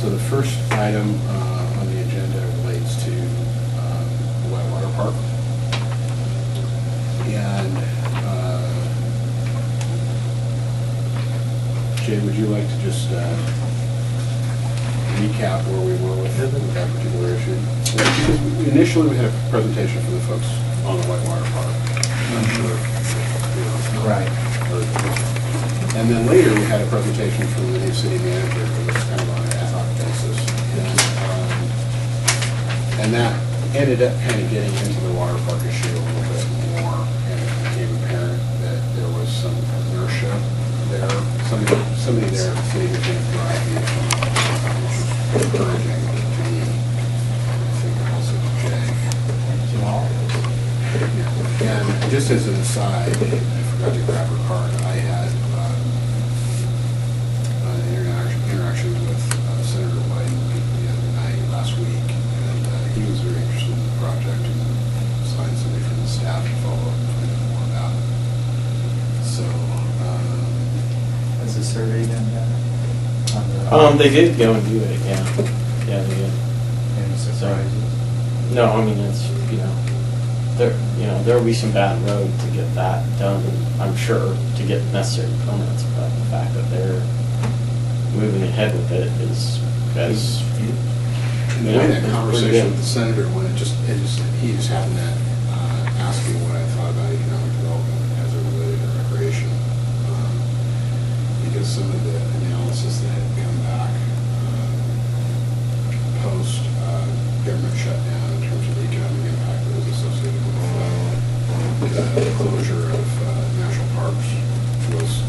So the first item on the agenda relates to the Whitewater Park. And Jay, would you like to just recap where we were with that particular issue? Initially, we had a presentation from the folks on the Whitewater Park. I'm sure, Right. And then later, we had a presentation from the new city manager. It was kind of on an ad hoc basis. And that ended up kind of getting into the water park issue a little bit more, and it became apparent that there was some inertia there. Somebody there at the city was going to drive the issue, which was encouraging to me. I think also to Jay. Yeah. And just as an aside, I forgot to grab her card. I had an interaction with Senator White the other night, last week, and he was very interested in the project and signed somebody from the staff to follow up and find out more about it. So, Has the survey been done? They did go and do it, yeah. Yeah, they did. Any surprises? No, I mean, it's, there'll be some bad road to get that done, I'm sure, to get necessary permits, but the fact that they're moving ahead with it is, as, and the way that conversation with the senator went, he just happened to ask me what I thought about economic development as it related to recreation. Because some of the analysis that had come back post government shutdown in terms of the economic impact that was associated with the closure of national parks was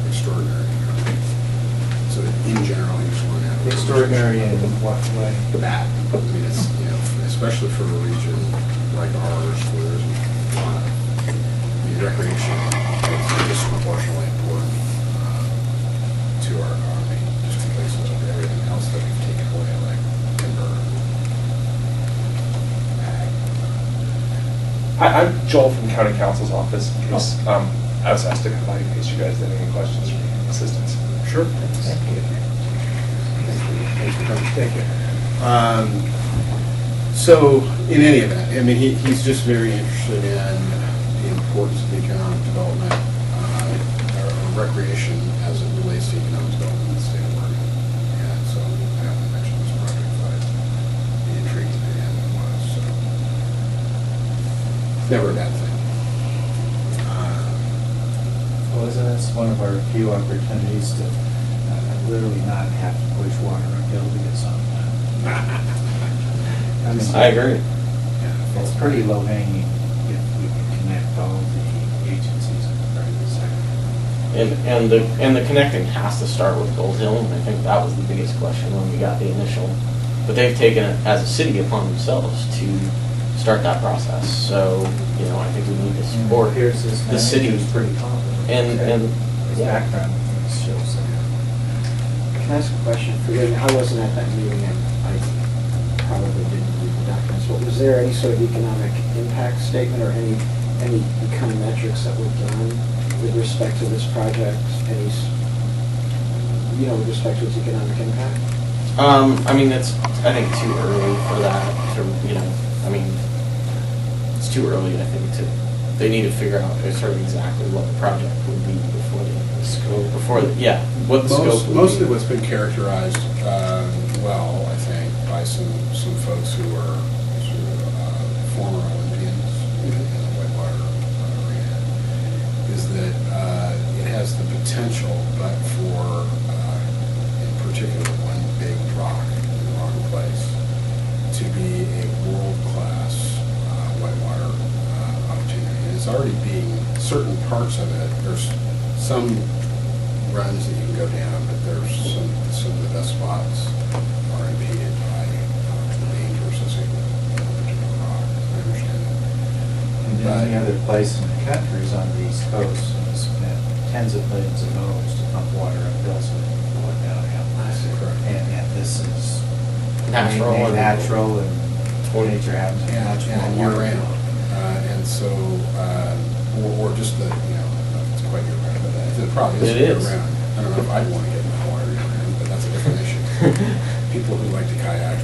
extraordinary. So in general, you just want to have a Extraordinary in what way? that. I mean, it's, especially for a region like ours where there's a lot of, recreation is disproportionately important to our economy, just because of everything else that we've taken away, like timber, ag. I'm Joel from County Council's office. I was asked to come by in case you guys had any questions or any assistance. Sure. Thank you. Thanks for coming. Thank you. So, in any event, I mean, he's just very interested in the importance of economic development, or recreation as it relates to economic development in the state of Oregon. And so, I haven't mentioned this project, but the intriguing to him it was, so. Never a bad thing. Well, isn't this one of our few opportunities to literally not have to push water uphill to get something done? I agree. Yeah. It's pretty low hanging if we can connect all the agencies in the private sector. And the connecting has to start with Gold Hill, and I think that was the biggest question when we got the initial. But they've taken it as a city upon themselves to start that process. So, I think we need to support Here's this the city. manager's pretty confident. And His yeah. background shows that. Can I ask a question? Forgive me, I wasn't at that meeting, and I probably didn't read the documents, but was there any sort of economic impact statement or any econometrics that were done with respect to this project? Any, with respect to its economic impact? I mean, it's, I think, too early for that to, it's too early, I think, they need to figure out sort of exactly what the project would be before the scope, what the scope would be. Most of what's been characterized well, I think, by some folks who are sort of former Olympians in the whitewater arena, is that it has the potential, but for, in particular, one big rock in the wrong place, to be a world-class whitewater opportunity. And it's already being, certain parts of it, there's some runs that you can go down, but there's some of the best spots are impeded by the danger associated with a particular rock. I understand that. And then any other place in the country is on the East Coast, and they spent tens of millions of dollars to pump water uphill so they can pull it downhill. Correct. And this is Natural and- natural and nature happens to be much And more year water. round. And so, or just the, it's quite year round, but the problem is It year is. round. I don't know if I'd want to get in the water year round, but that's a different issue. people who like to kayak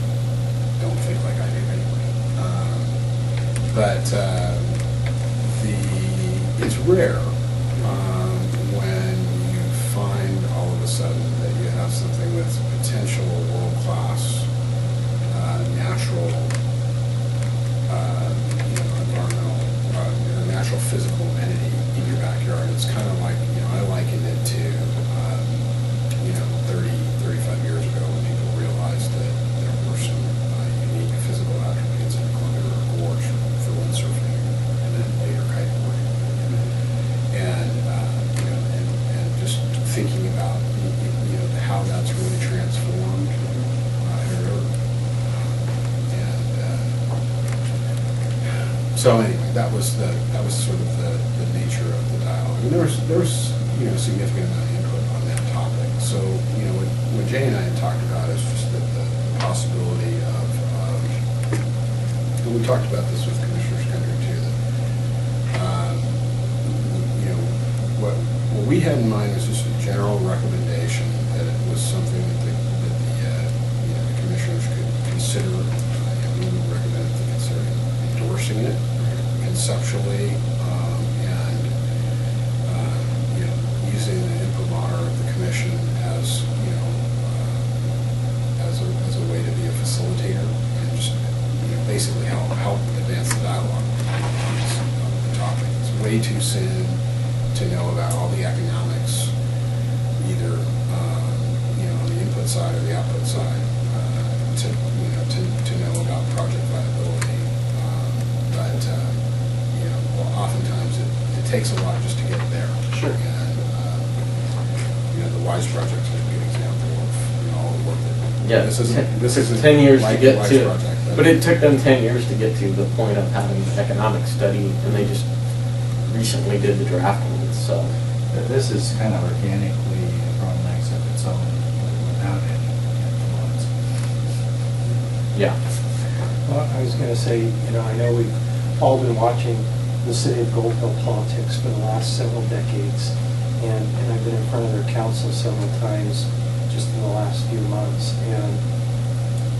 don't think like I do anyway. But it's rare when you find all of a sudden that you have something that's potential world-class natural, environmental, natural physical entity in your backyard. It's kind of like, I liken it to, 30, 35 years ago when people realized that there were some unique physical attributes in the Columbia River Gorge for windsurfing and then later kiteboarding. And, and just thinking about, how that's really transformed the river. So anyway, that was sort of the nature of the dialogue. And there was significant amount of input on that topic. So when Jay and I had talked about it, it's just that the possibility of and we talked about this with Commissioner Skender too. That what we had in mind was just a general recommendation that it was something that the commissioners could consider. We would recommend that they consider endorsing it conceptually, and using the imprimatur of the commission as as a way to be a facilitator and just basically help advance the dialogue on the topic. It's way too soon to know about all the economics, either on the input side or the output side, to know about project viability. But oftentimes it takes a lot just to get there. Sure. And the WISE project is a good example of all the work that. Yeah, This isn't 10 years to like get the WISE to, project, but it took them 10 years to get to the point of having an economic study, and they just recently did the drafting, so. This is kind of organically grown legs of its own without any influence. Yeah. Well, I was going to say, I know we've all been watching the city of Gold Hill politics for the last several decades, and I've been in front of their council several times just in the last few months, and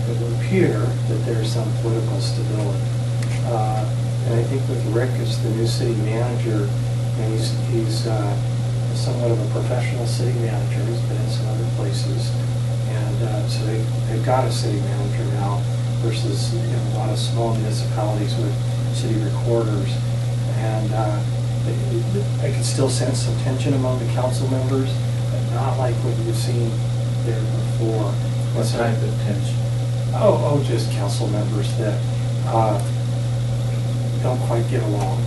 it would appear that there's some political stability. And I think with Rick as the new city manager, and he's somewhat of a professional city manager. He's been in some other places, and so they've got a city manager now versus a lot of small municipalities with city recorders. And I could still sense some tension among the council members, but not like what you've seen there before. What type of tension? Oh, just council members that don't quite get along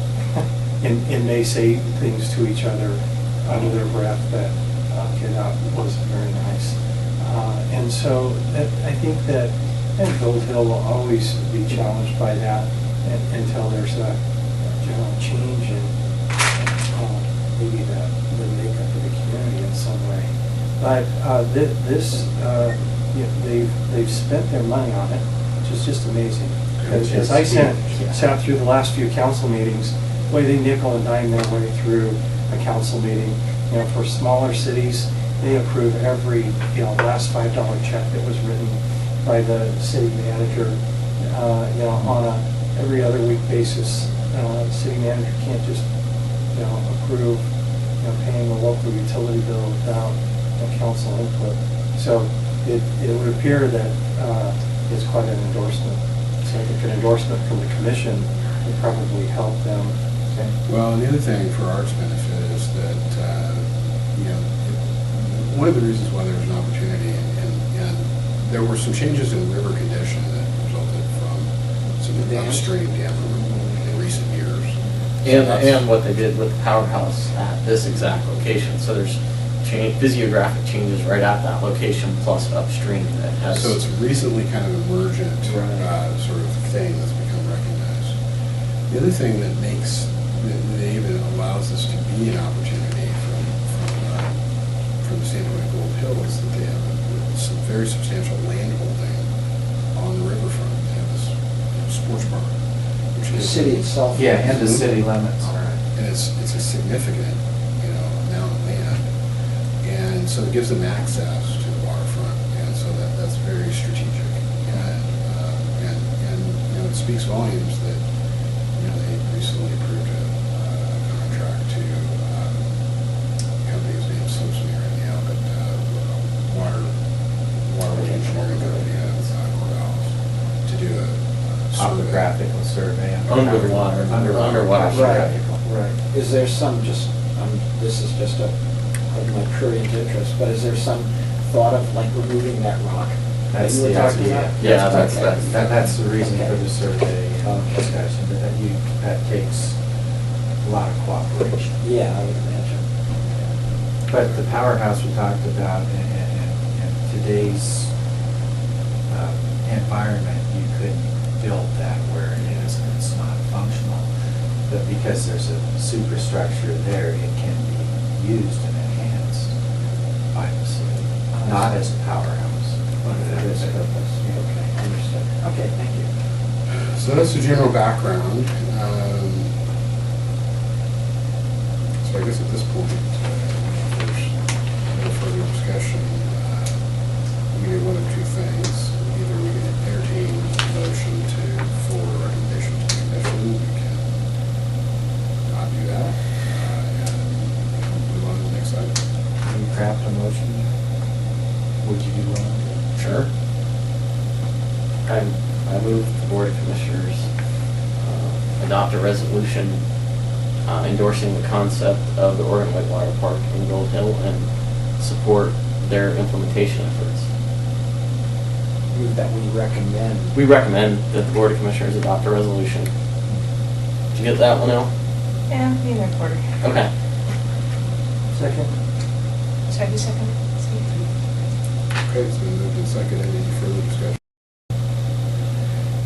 and may say things to each other under their breath that, okay, that wasn't very nice. And so I think that Gold Hill will always be challenged by that until there's a general change in maybe the makeup of the community in some way. But they've spent their money on it, which is just amazing. As I sat through the last few council meetings, the way they nickel and dime their way through a council meeting. For smaller cities, they approve every last $5 check that was written by the city manager. On a every other week basis, the city manager can't just approve paying a local utility bill without council input. So it would appear that it's quite an endorsement. So I think an endorsement from the commission would probably help them. Okay. Well, the other thing for Art's benefit is that, one of the reasons why there was an opportunity, and there were some changes in river condition that resulted from some upstream dam removal in recent years. And what they did with the powerhouse at this exact location. So there's physiographic changes right at that location plus upstream that has. So it's recently kind of emergent sort of thing that's become recognized. The other thing that even allows this to be an opportunity from the standpoint of Gold Hill is that they have some very substantial land holding on the riverfront. They have this sports bar, which The is city itself. Yeah, and the city limits. and it's a significant amount of land, and so it gives them access to the waterfront, and so that's very strategic speaks volumes that, they recently approved a contract to company's name slips me right now, but water engineering company out of Corvallis to do a survey. Topographical survey. Underwater Right, survey. right. Is there some, this is just of my prurient interest, but is there some thought of like removing that rock? that That's you were the talking idea. about? Yeah, Okay. That's the reason Okay. for the survey Okay. discussion, but that takes a lot of cooperation. Yeah, I would imagine. But the powerhouse we talked about in today's environment, you could build that where it is, and it's not functional. But because there's a superstructure there, it can be used and enhanced by the city, not as a powerhouse. For this purpose. Okay, understood. Okay, thank you. So that's the general background. So I guess at this point, if there's no further discussion, we can do one of two things. Either we can entertain a motion to forward a recommendation to the commission, we can not do that, and move on to the next item. Can you craft a motion? Would you do one? Sure. I move the Board of Commissioners adopt a resolution endorsing the concept of the Oregon Whitewater Park in Gold Hill and support their implementation efforts. Move that we recommend. We recommend that the Board of Commissioners adopt a resolution. Did you get that one, Al? Yeah, being recorded. Okay. Second? Sorry, who seconded? Steve? Okay, it's been moved and seconded. Any further discussion?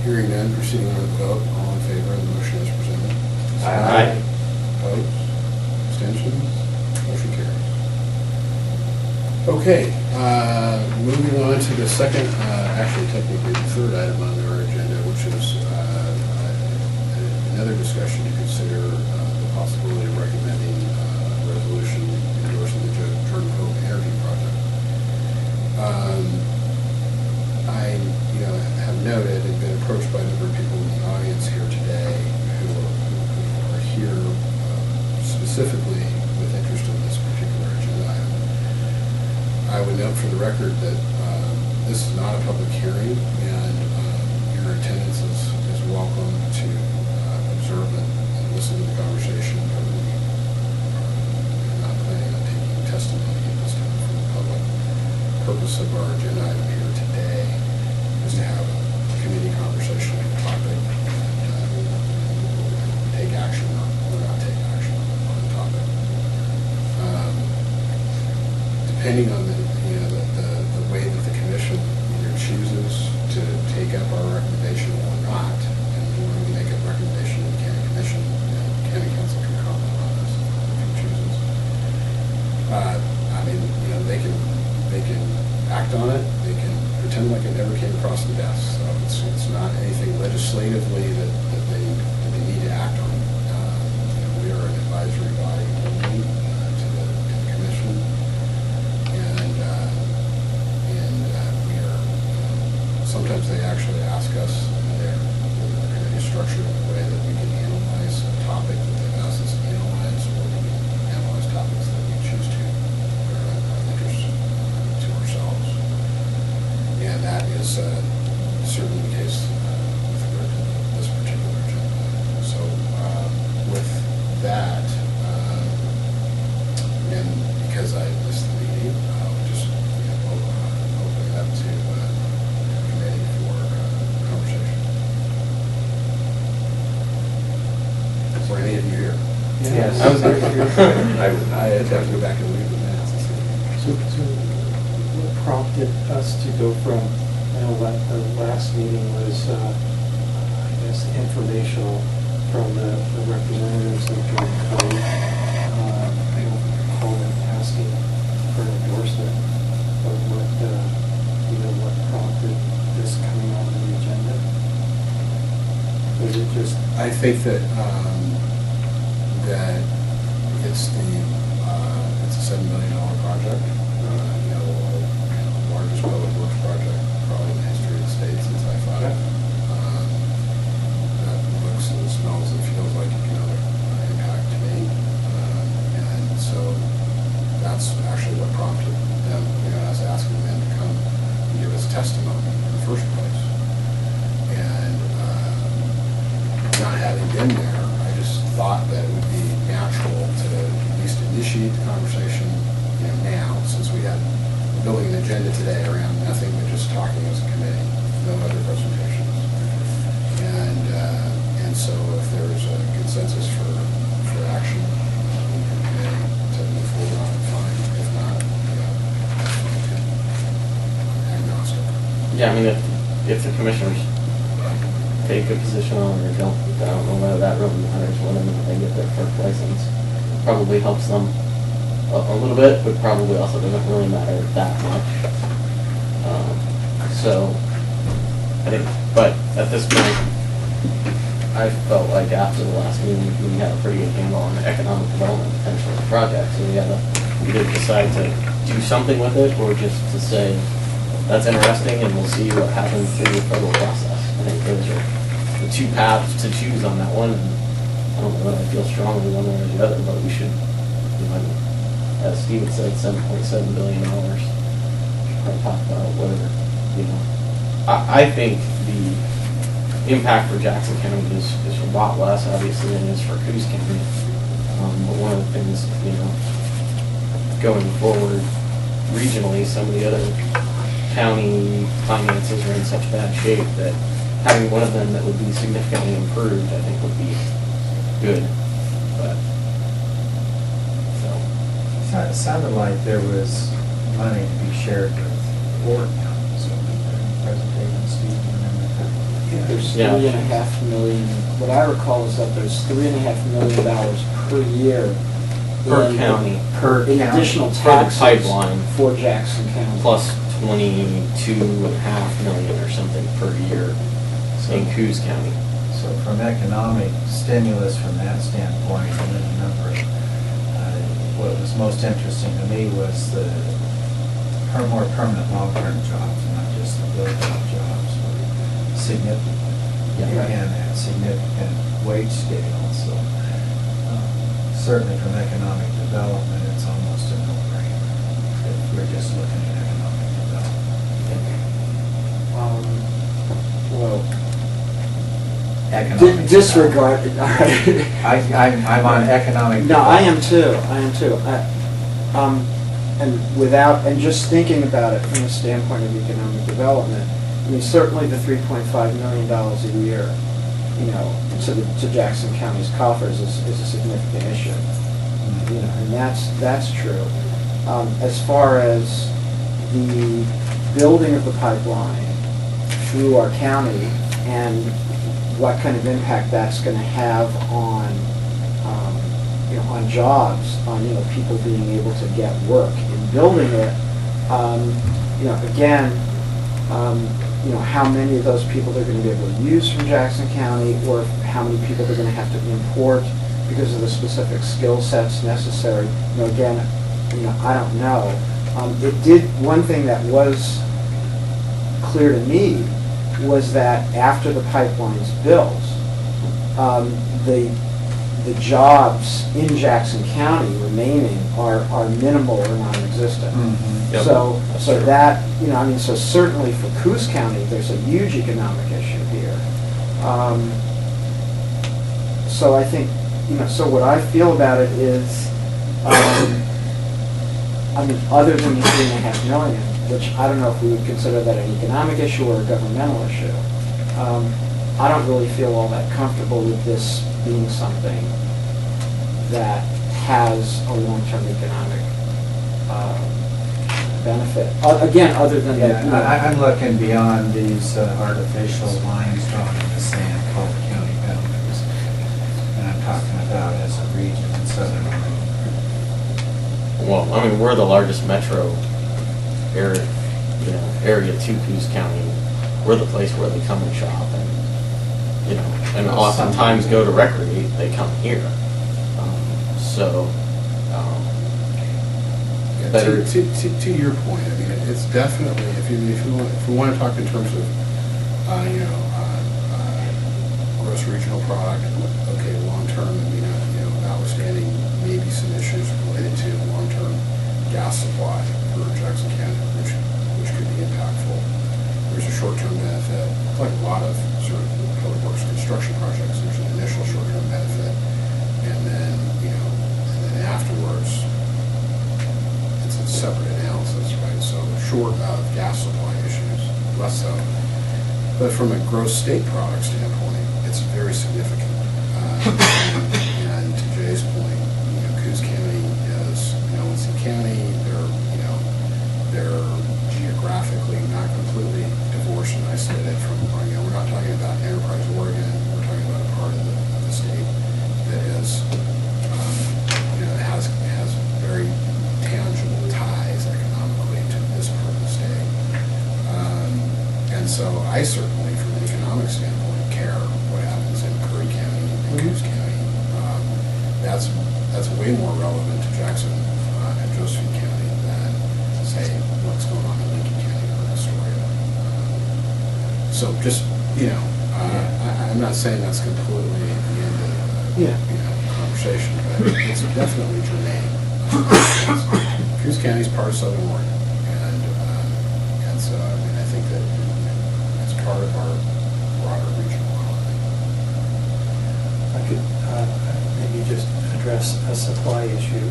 Hearing none, proceeding on the vote. All in favor of the motion as presented? Aye. Opposed? Abstentions? Motion carries. Okay, moving on to the second, actually technically the third item on our agenda, which is another discussion to consider the possibility of recommending a resolution endorsing the Jordan Cove energy project. I, have noted and been approached by a number of people in the audience here today who are here specifically with interest in this particular agenda item. I would note for the record that this is not a public hearing, and your attendance is welcome to observe and listen to the conversation. But we are not planning on taking testimony at this time from the public. The purpose of our agenda item here today is to have a committee conversation on the topic and take action or not take action on the topic. Depending on the way that the commission either chooses to take up our recommendation or not, and when we make a recommendation to the county commission, county council can comment on this if it chooses. They can act on it, they can pretend like it never came across the desk, so it's not anything legislatively that they need to act on. We are an advisory body only to the commission, and we are, sometimes they actually ask us, they're committee structured in a way that we can analyze a topic that they've asked us to analyze, or we can analyze topics that we choose to, that are of interest to ourselves. And that is certainly the case with regard to this particular agenda. So with that, and because I missed the meeting, I'll just open it up to committee for conversation. Is there any of you here? Yes. I was there. I have to go back and look at the minutes and see. So what prompted us to go from, the last meeting was, I guess, informational from the representatives of Jordan Cove. I don't recall them asking for an endorsement, but what prompted this coming on the agenda? Was it just? I think that that it's a $7 million project. The largest public works project probably in the history of the state since I thought. initiate the conversation, now, since we had building an agenda today around nothing but just talking as a committee, no other presentations. And so if there's a consensus for action, we can commit to move forward on it, fine. If not, that's fine too. I'm agnostic. Yeah, I mean, if the commissioners take a position on it or don't, I don't know whether that really matters when they get their first license. Probably helps them a little bit, but probably also doesn't really matter that much. So, I think, but at this point, I felt like after the last meeting, we had a pretty good handle on the economic development potential of the project. So we did decide to do something with it, or just to say, that's interesting, and we'll see what happens through the federal process. I think those are the two paths to choose on that one. And I don't know that I feel strongly one way or the other, but we should, as Steven said, $7.7 billion. Probably talk about whether, I think the impact for Jackson County is a lot less, obviously, than it is for Coos County. But one of the things, going forward regionally, some of the other county finances are in such bad shape that having one of them that would be significantly improved, I think, would be good. But so It sounded like there was money to be shared with Ward County, so the presentation, Steve, you remember that? There's Yeah. $3.5 million, what I recall is that there's $3.5 million per year. per in- county, In county. additional For the taxes. pipeline. For Jackson County. plus 22.5 million or something per year in Coos County. So from economic stimulus from that standpoint, and then a number of, what was most interesting to me was the more permanent long-term jobs, not just the build-out jobs, but significant, Yeah. and at significant wage scale. So certainly from economic development, it's almost a no-brainer if we're just looking at economic development. Well, Economic disregard, development. all right. I'm on economic. No, I am development. too. And just thinking about it from the standpoint of economic development, I mean, certainly the $3.5 million a year, to Jackson County's coffers is a significant issue. And that's true. As far as the building of the pipeline through our county and what kind of impact that's going to have on jobs, on people being able to get work in building it. Again, how many of those people they're going to be able to use from Jackson County, or how many people they're going to have to import because of the specific skill sets necessary. Again, I don't know. One thing that was clear to me was that after the pipeline's built, the jobs in Jackson County remaining are minimal or non-existent. Mhm. Yep. So That's true. that, so certainly for Coos County, there's a huge economic issue here. So I think, so what I feel about it is, other than the $3.5 million, which I don't know if we would consider that an economic issue or a governmental issue, I don't really feel all that comfortable with this being something that has a long-term economic benefit. Again, other than that. I'm looking beyond these artificial lines drawn in the sand called county boundaries. And I'm talking about as a region in southern Oregon. Well, I mean, we're the largest metro area to Coos County. We're the place where they come and shop and Well, oftentimes go to recreate, they come here. Yeah, Better- to your point, I mean, it's definitely, if we want to talk in terms of, gross regional product, okay, long-term, notwithstanding maybe some issues related to long-term gas supply for Jackson County, which could be impactful. There's a short-term benefit, like a lot of sort of public works construction projects, there's an initial short-term benefit, and then afterwards, short of gas supply issues, less so. But from a gross state product standpoint, it's very significant. And to Jay's point, Coos County is, Owensy County, they're geographically not completely divorced and isolated from, we're not talking about Enterprise, Oregon, we're talking about a part of the state that is, has very tangible ties economically to this part of the state. And so I certainly, from an economic standpoint, care what happens in Curry County and Coos County. That's way more relevant to Jackson and Josephine County than, say, what's going on in Lincoln County or Astoria. So just, I'm not saying that's completely the end of the conversation, but it's definitely germane. Coos County is part of Southern Oregon, and so I think that it's part of our broader regional economy. I could maybe just address a supply issue,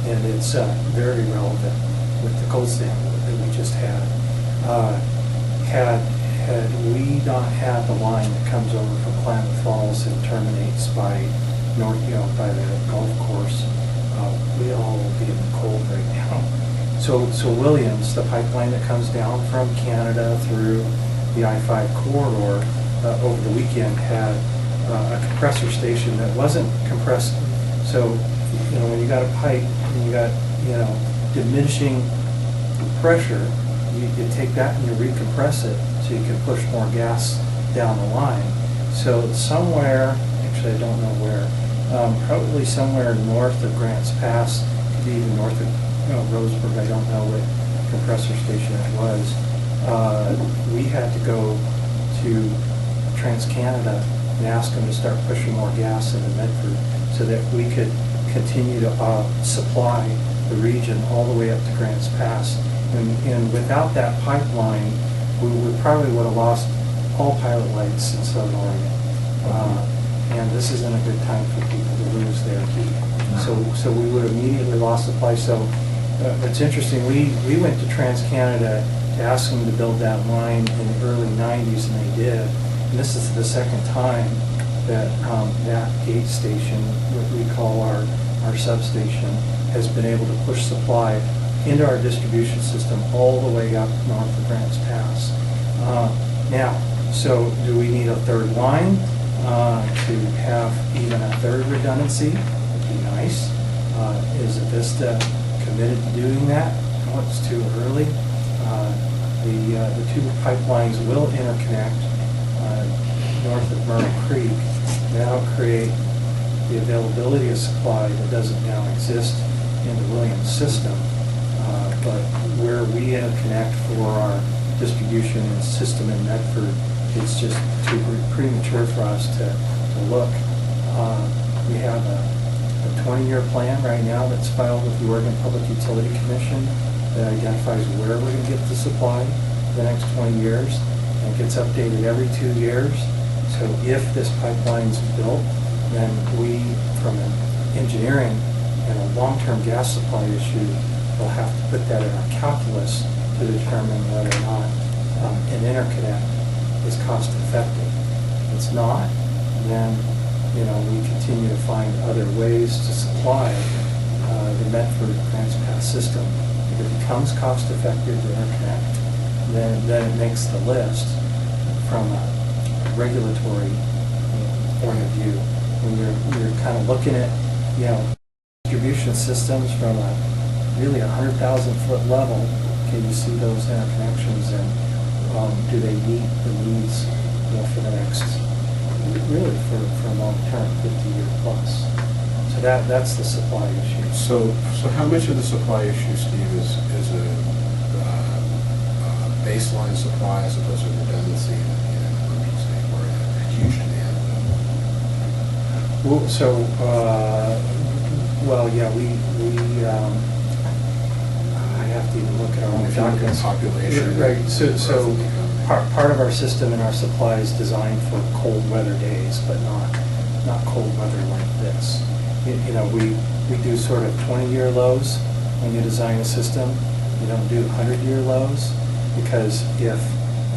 and it's very relevant with the cold snap that we just had. Had we not had the line that comes over from Klamath Falls and terminates by by the golf course, we all will be in the cold right now. So Williams, the pipeline that comes down from Canada through the I-5 corridor, over the weekend had a compressor station that wasn't compressed. So, when you got a pipe and you got, diminishing pressure, you take that and you recompress it so you can push more gas down the line. So somewhere, actually I don't know where, probably somewhere north of Grants Pass, could be even north of Roseburg, I don't know what compressor station it was. We had to go to TransCanada and ask them to start pushing more gas into Medford so that we could continue to supply the region all the way up to Grants Pass. And without that pipeline, we probably would have lost all pilot lights in Southern Oregon. And this isn't a good time for people to lose their heat. So we would have immediately lost supply. So it's interesting, we went to TransCanada to ask them to build that line in the early 90s, and they did. And this is the second time that that gate station, what we call our substation, has been able to push supply into our distribution system all the way up north of Grants Pass. Now, so do we need a third line to have even a third redundancy? Would be nice. Is Avista committed to doing that? No, it's too early. The two pipelines will interconnect north of Myrtle Creek. That'll create the availability of supply that doesn't now exist in the Williams system. But where we interconnect for our distribution system in Medford, it's just too premature for us to look. We have a 20-year plan right now that's filed with the Oregon Public Utility Commission that identifies where we're going to get the supply for the next 20 years, and it gets updated every 2 years. So if this pipeline's built, then we, from an engineering and a long-term gas supply issue, will have to put that in our calculus to determine whether or not an interconnect is cost effective. If it's not, then we continue to find other ways to supply the Medford Grants Pass system. If it becomes cost effective to interconnect, then it makes the list from a regulatory point of view. When you're kind of looking at distribution systems from a really 100,000 foot level, can you see those interconnections, and do they meet the needs for the next, really for long term, 50-year plus? So that's the supply issue. So how much of the supply issue, Steve, is a baseline supply as opposed to redundancy in an emergency or a huge demand? Well, I have to even look at our own If you look at documents. population. Right, so part of our system and our supply is designed for cold weather days, but not cold weather like this. We do sort of 20-year lows when you design a system, You don't do 100-year lows, because if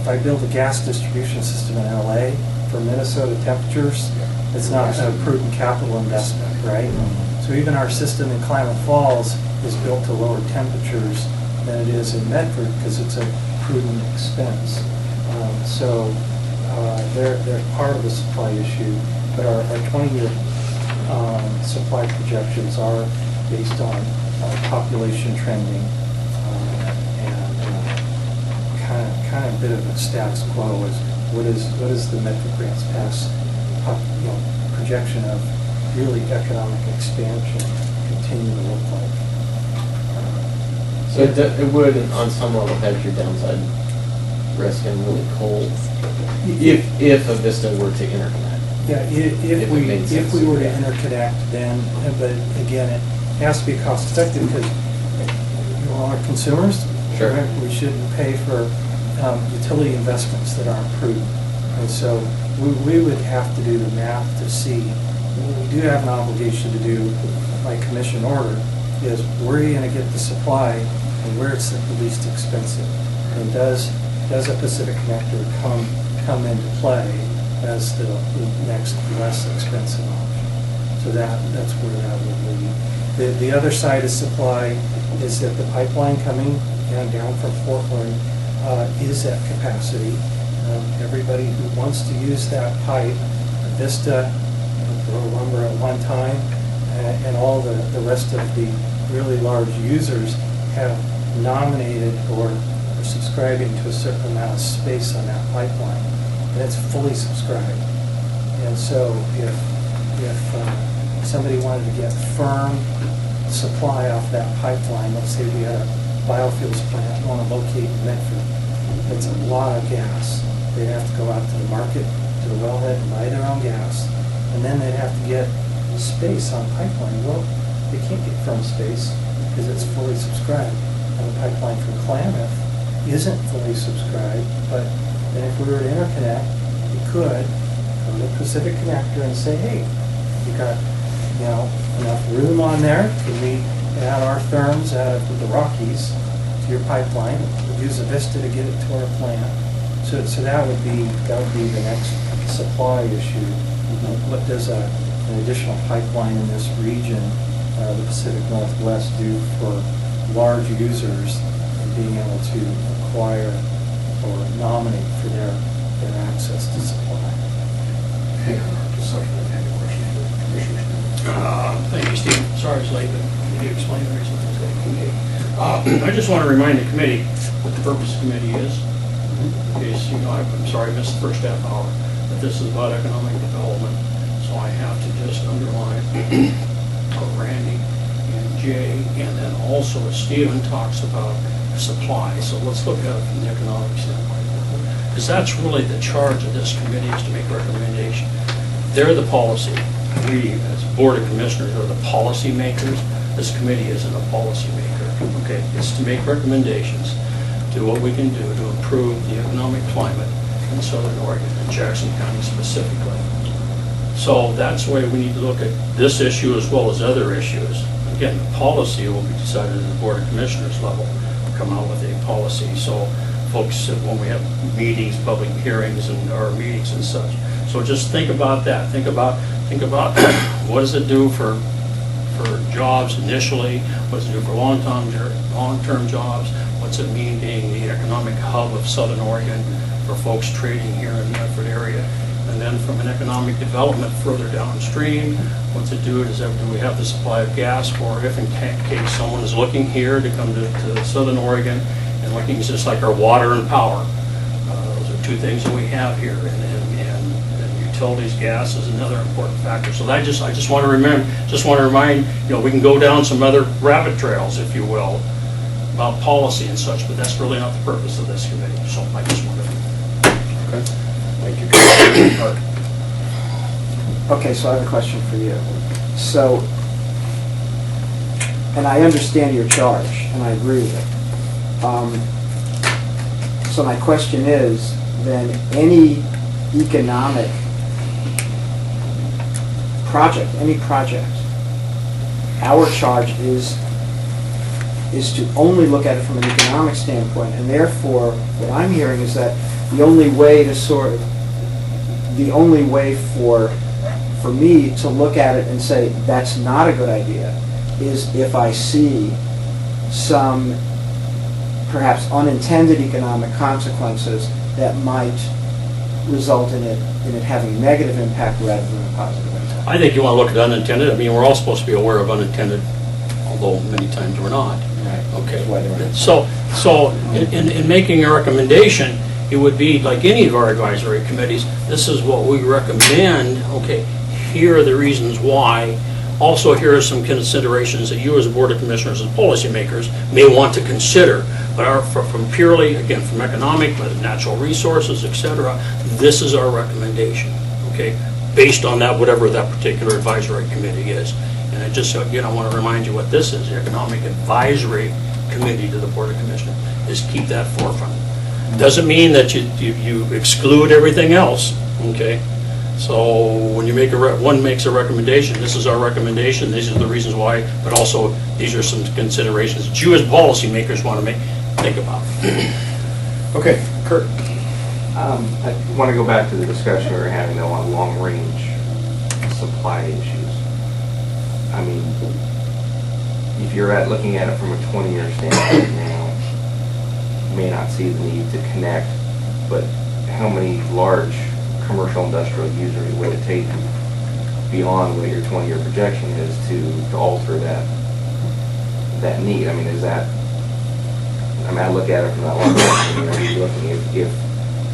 I build a gas distribution system in LA for Minnesota temperatures, it's not a prudent capital investment, right? So even our system in Klamath Falls is built to lower temperatures than it is in Medford, because it's a prudent expense. So they're part of the supply issue, but our 20-year supply projections are based on population trending and kind of a bit of a status quo is what is the Medford Grants Pass projection of really economic expansion continue to look like. So it would, on some level, hedge your downside risk in really cold, if a Vista were to interconnect. Yeah, If it made sense if we to were do to that. interconnect, then, but again, it has to be cost effective, because our consumers, Sure. we shouldn't pay for utility investments that aren't prudent. And so we would have to do the math to see, what we do have an obligation to do by commission order, is where are you going to get the supply and where it's the least expensive? And does a Pacific Connector come into play as the next less expensive option? So that's where that would lead. The other side of supply is that the pipeline coming down from Portland is at capacity. Everybody who wants to use that pipe, Vista, grow lumber at one time, and all the rest of the really large users have nominated or are subscribing to a certain amount of space on that pipeline. And it's fully subscribed. And so if somebody wanted to get firm supply off that pipeline, let's say we had a biofuels plant, want to locate in Medford, that's a lot of gas. They'd have to go out to the market, to the wellhead, and buy their own gas, and then they'd have to get space on pipeline. Well, they can't get firm space because it's fully subscribed. And the pipeline from Klamath isn't fully subscribed, but then if we were to interconnect, we could come to Pacific Connector and say, hey, you got enough room on there? Can we add our therms out of the Rockies to your pipeline? We'll use a Vista to get it to our plant. So that would be the next supply issue. What does an additional pipeline in this region, the Pacific Northwest, do for large users and being able to acquire or nominate for their access to supply? Hang on, just a second, I have a question for the commissioners. Thank you, Steve. Sorry it's late, but you explained the reason it's late. I just want to remind the committee what the purpose of the committee is. In case, I'm sorry I missed the first half hour, but this is about economic development, so I have to just underline what Randy and Jay, and then also as Stephen talks about supply. So let's look at it from the economic standpoint, because that's really the charge of this committee, is to make recommendation. They're the policy. We, as Board of Commissioners, are the policy makers. This committee isn't a policy maker. Okay, it's to make recommendations to what we can do to improve the economic climate in Southern Oregon and Jackson County specifically. So that's the way we need to look at this issue as well as other issues. Again, the policy will be decided at the Board of Commissioners level. We'll come out with a policy. So folks, when we have meetings, public hearings, and our meetings and such. So just think about that. Think about what does it do for jobs initially? What does it do for long-term jobs? What's it mean being the economic hub of Southern Oregon for folks trading here in the Medford area? And then from an economic development further downstream, what's it do? Do we have the supply of gas for if in case someone is looking here to come to Southern Oregon and looking just like our water and power? Those are two things that we have here, and utilities, gas is another important factor. So I just want to remind, we can go down some other rabbit trails, if you will, about policy and such, but that's really not the purpose of this committee. So I just wanted to. Okay, thank you, Commissioner. Okay, so I have a question for you. So, and I understand your charge, and I agree with it. So my question is, then any economic project, our charge is is to only look at it from an economic standpoint, and therefore, what I'm hearing is that the only way for me to look at it and say, that's not a good idea, is if I see some perhaps unintended economic consequences that might result in it having a negative impact rather than a positive impact. I think you want to look at unintended. I mean, we're all supposed to be aware of unintended, although many times we're not. Right. Okay. That's why they're- So in making a recommendation, it would be like any of our advisory committees, this is what we recommend, okay, here are the reasons why. Also, here are some considerations that you as a Board of Commissioners and policymakers may want to consider. But from purely, again, from economic, natural resources, et cetera, this is our recommendation, okay? Based on that, whatever that particular advisory committee is. And I just, again, I want to remind you what this is, the Economic Advisory Committee to the Board of Commissioners, is keep that forefront. Doesn't mean that you exclude everything else, okay? So when you make one makes a recommendation, this is our recommendation, these are the reasons why, but also these are some considerations that you as policymakers want to think about. Okay, Kurt. I want to go back to the discussion we were having though on long-range supply issues. I mean, if you're looking at it from a 20-year standpoint now, you may not see the need to connect, but how many large commercial industrial users would it take beyond what your 20-year projection is to alter that need? I mean, is that, I mean, I look at it from that long term, you know, you're looking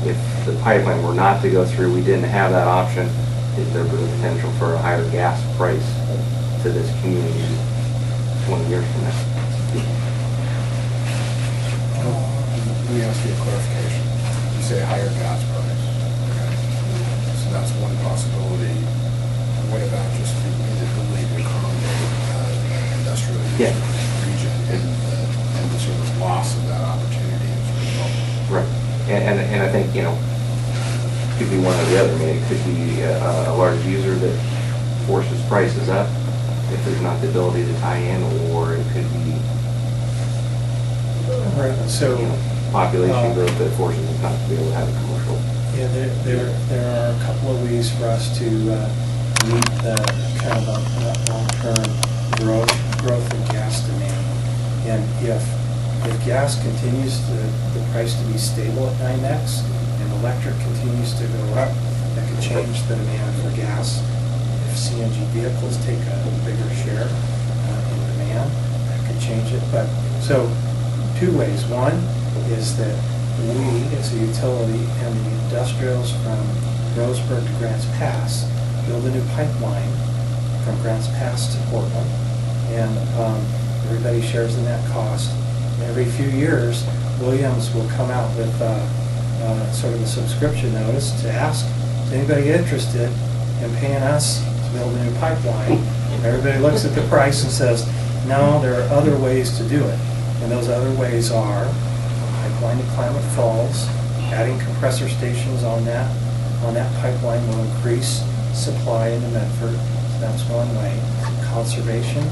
if the pipeline were not to go through, we didn't have that option, is there the potential for a higher gas price to this community 20 years from now? Let me ask you a clarification. You say higher gas price. Okay. So that's one possibility. What about just the inability to accommodate industrial use Yeah. in the region and the sort of loss of that opportunity as a result? Right. And I think, you know, it could be one or the other. I mean, it could be a large user that forces prices up if there's not the ability to tie in, or it could be, Right, so, you know, population growth that forces us not to be able to have a commercial. yeah, there are a couple of ways for us to meet the kind of a long-term growth in gas demand. And if gas continues the price to be stable at NYMEX and electric continues to go up, that could change the demand for gas. If CNG vehicles take a bigger share in demand, that could change it. But, so, two ways. One is that we, as a utility, and the industrials from Roseburg to Grants Pass, build a new pipeline from Grants Pass to Portland, and everybody shares in that cost. And every few years, Williams will come out with sort of a subscription notice to ask, is anybody interested in paying us to build a new pipeline? And everybody looks at the price and says, no, there are other ways to do it. And those other ways are pipeline to Klamath Falls, adding compressor stations on that pipeline will increase supply into Medford. So that's one way. Conservation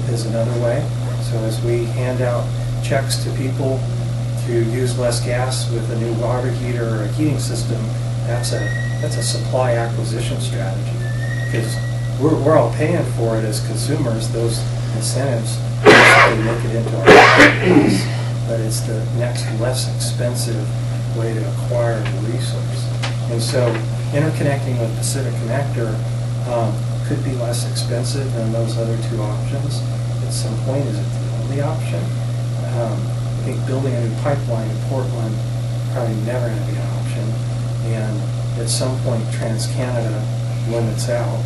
is another way. So as we hand out checks to people to use less gas with a new water heater or a heating system, that's a supply acquisition strategy. Because we're all paying for it as consumers, those incentives basically make it into our pockets, but it's the next less expensive way to acquire the resource. And so interconnecting with Pacific Connector could be less expensive than those other two options. At some point, is it the only option? I think building a new pipeline in Portland probably never going to be an option. And at some point, TransCanada limits out,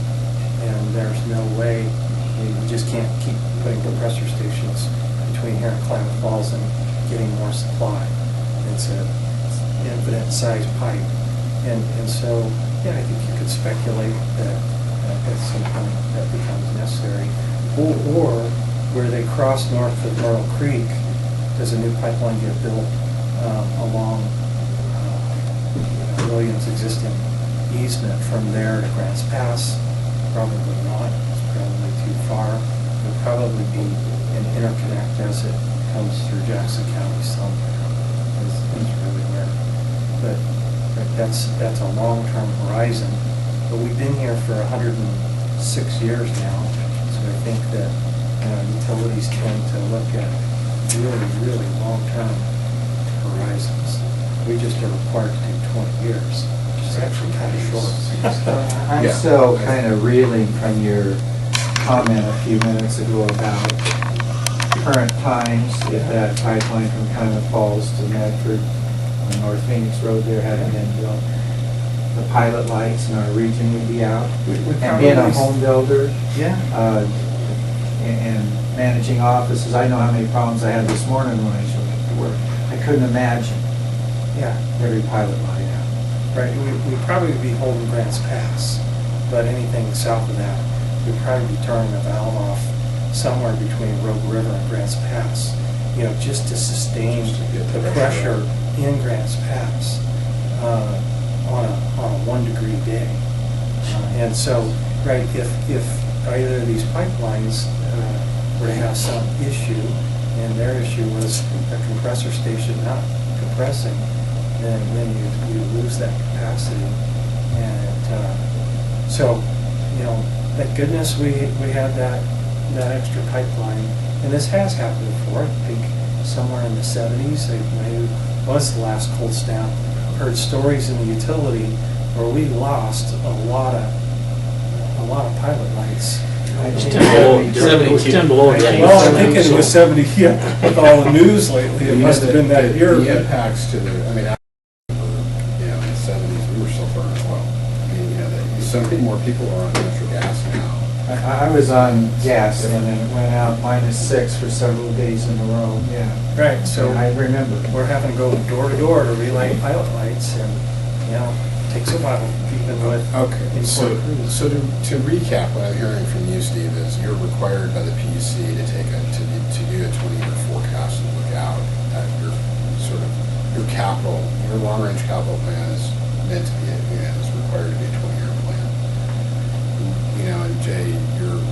and there's no way, you just can't keep putting compressor stations between here and Klamath Falls and getting more supply. It's an infinite size pipe. And so, yeah, I think you could speculate that at some point that becomes necessary. Or where they cross north of Merle Creek, does a new pipeline get built along Williams' existing easement from there to Grants Pass? Probably not. It's probably too far. It would probably be an interconnect as it comes through Jackson County somewhere, is really where. But that's a long-term horizon. But we've been here for 106 years now, so I think that utilities tend to look at really, really long-term horizons. We just are required to do 20 years, which is actually kind of short. I'm Yeah. still kind of reeling from your comment a few minutes ago about current times, if that pipeline from Calumet Falls to Medford on North Phoenix Road there hadn't been built, the pilot lights in our region would be out. And being a home builder, Yeah. and managing offices, I know how many problems I had this morning when I showed up to work. I couldn't imagine Yeah. every pilot light out. Right, we'd probably be holding Grants Pass, but anything south of that, we'd probably be turning a valve off somewhere between Rogue River and Grants Pass, just to sustain the pressure in Grants Pass on a 1 degree day. And so, right, if either of these pipelines were to have some issue, and their issue was a compressor station not compressing, then you lose that capacity. And so, thank goodness we had that extra pipeline. And this has happened before. I think somewhere in the 70s, maybe was the last cold snap. Heard stories in the utility where we lost a lot of pilot lights. It was 10 below. It was 10 below. Well, I'm thinking it was 70, yeah, with all the news lately, it must have been that year. The but- impacts to the, I mean, in the 70s, we were still burning oil. I mean, so many more people are on natural gas now. I was on gas and then it went out -6 for several days in a row, yeah. Right, so I remember. we're having to go door to door to relight pilot lights, and, it takes a while, even with Okay, so, import crews. so to recap, what I'm hearing from you, Steve, is you're required by the PUC to to do a 20-year forecast and look out at your your capital, your long-range capital plan is meant to be, is required to be a 20-year plan. And Jay, you're a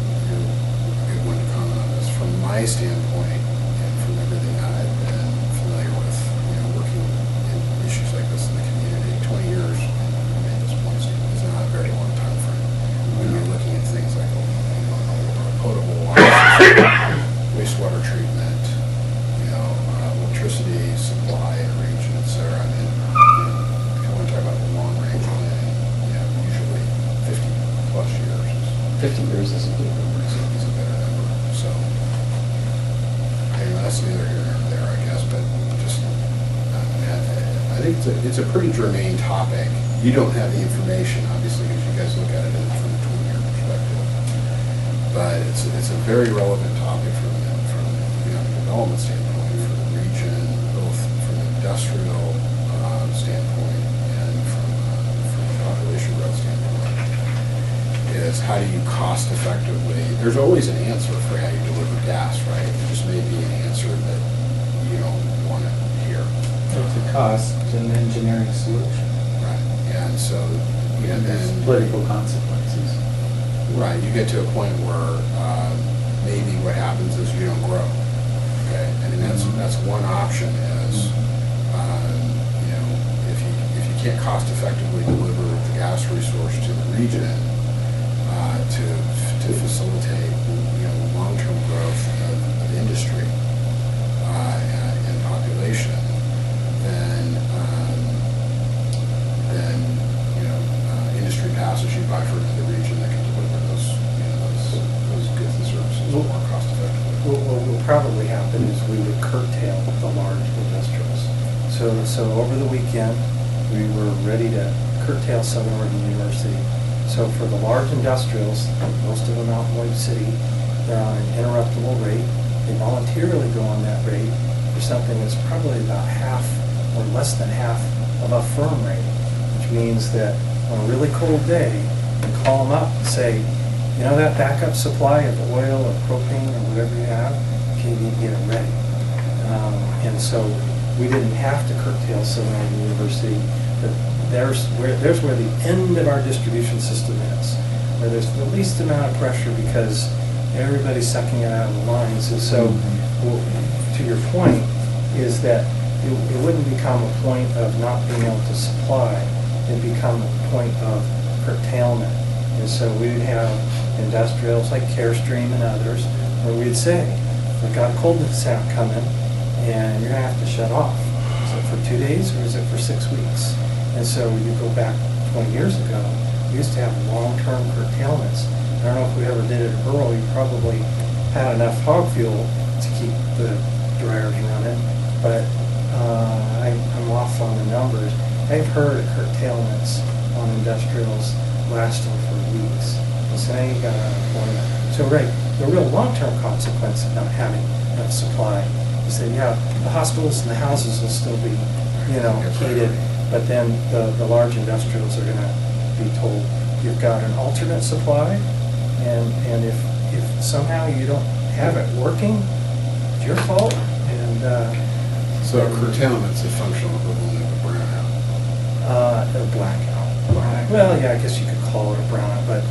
good one to comment on this. From my standpoint, and from everything I've been familiar with, working in issues like this in the community, 20 years, at this point, is not a very long time frame. When you're looking at things like potable water, wastewater treatment, electricity supply in a region, et cetera. I mean, if you want to talk about the long-range planning, usually 50-plus years is 50 years is a good number. is a better number. So, that's neither here nor there, I guess, but just, I think it's a pretty germane topic. You don't have the information, obviously, because you guys look at it from a 20-year perspective. But it's a very relevant topic from an economic development standpoint for the region, both from an industrial standpoint and from a population growth standpoint. Is how do you cost effectively, there's always an answer for how you deliver gas, right? It just may be an answer that you don't want to hear. It's a cost and engineering solution. Right, and so, then. There's political consequences. Right, you get to a point where maybe what happens is you don't grow. Okay, I mean that's one option is if you can't cost effectively deliver the gas resource to the region to facilitate long-term growth of industry and population, then industry passes you by for another region that can deliver those goods and services more cost effectively. What will probably happen is we would curtail the large industrials. So over the weekend, we were ready to curtail Southern Oregon University. So for the large industrials, most of them out in Lloyd City, they're on an interruptible rate. They voluntarily go on that rate for something that's probably about half or less than half of a firm rate, which means that on a really cold day, you call them up and say, that backup supply of oil or propane or whatever you have, can you get it ready? And so we didn't have to curtail Southern Oregon University, but there's where the end of our distribution system is, where there's the least amount of pressure because everybody's sucking it out of the lines. And so to to your point, is that it wouldn't become a point of not being able to supply, it'd become a point of curtailment. And so we'd have industrials like Carestream and others, where we'd say, we've got a cold snap coming, and you're gonna have to shut off. Is it for 2 days, or is it for 6 weeks? And so you go back 20 years ago, we used to have long-term curtailments. I don't know if we ever did it early, we probably had enough hog fuel to keep the dryers running, but I'm off on the numbers. I've heard of curtailments on industrials lasting for weeks. And so now you got unemployment. So right, the real long-term consequence of not having enough supply is that, yeah, the hospitals and the houses will still be, heated, but then the large industrials are gonna be told, you've got an alternate supply, and if somehow you don't have it working, it's your fault, and, So curtailment's a functional equivalent of a brownout. a blackout. Well, yeah, I guess you could call it a brownout, but,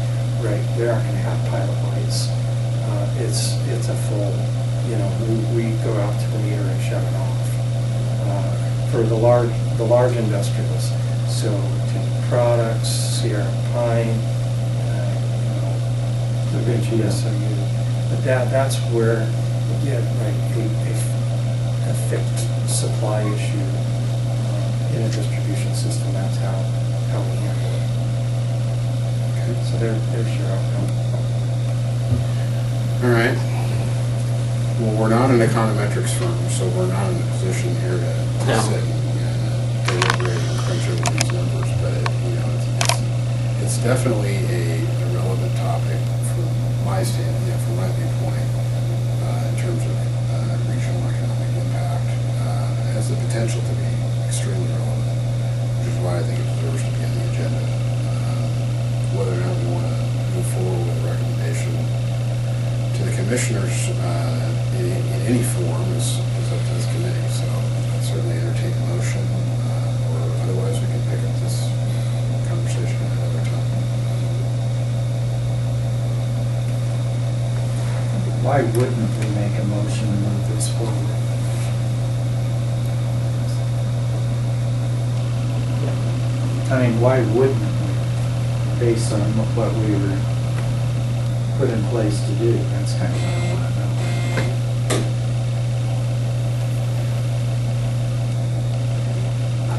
right, we aren't gonna have pilot lights. It's a full, we go out to the meter and shut it off. For the large industrials, so to products, Sierra Pine, the Vinci SMU, but that's where, a fixed supply issue in a distribution system, that's how we handle it. Okay. So there's your outcome. All right. Well, we're not an econometrics firm, so we're not in a position here to No. sit and deliberate and crunch over these numbers, but it's definitely a relevant topic from my standpoint, from my viewpoint, in terms of regional economic impact. It has the potential to be extremely relevant, which is why I think it deserves to be on the agenda. Whether or not we want to move forward with a recommendation to the commissioners in any form is up to this committee. So I'd certainly entertain a motion, or otherwise we can pick up this conversation at another time. Why wouldn't we make a motion to move this forward? I mean, why wouldn't we, based on what we were put in place to do? That's kind of what I want to know.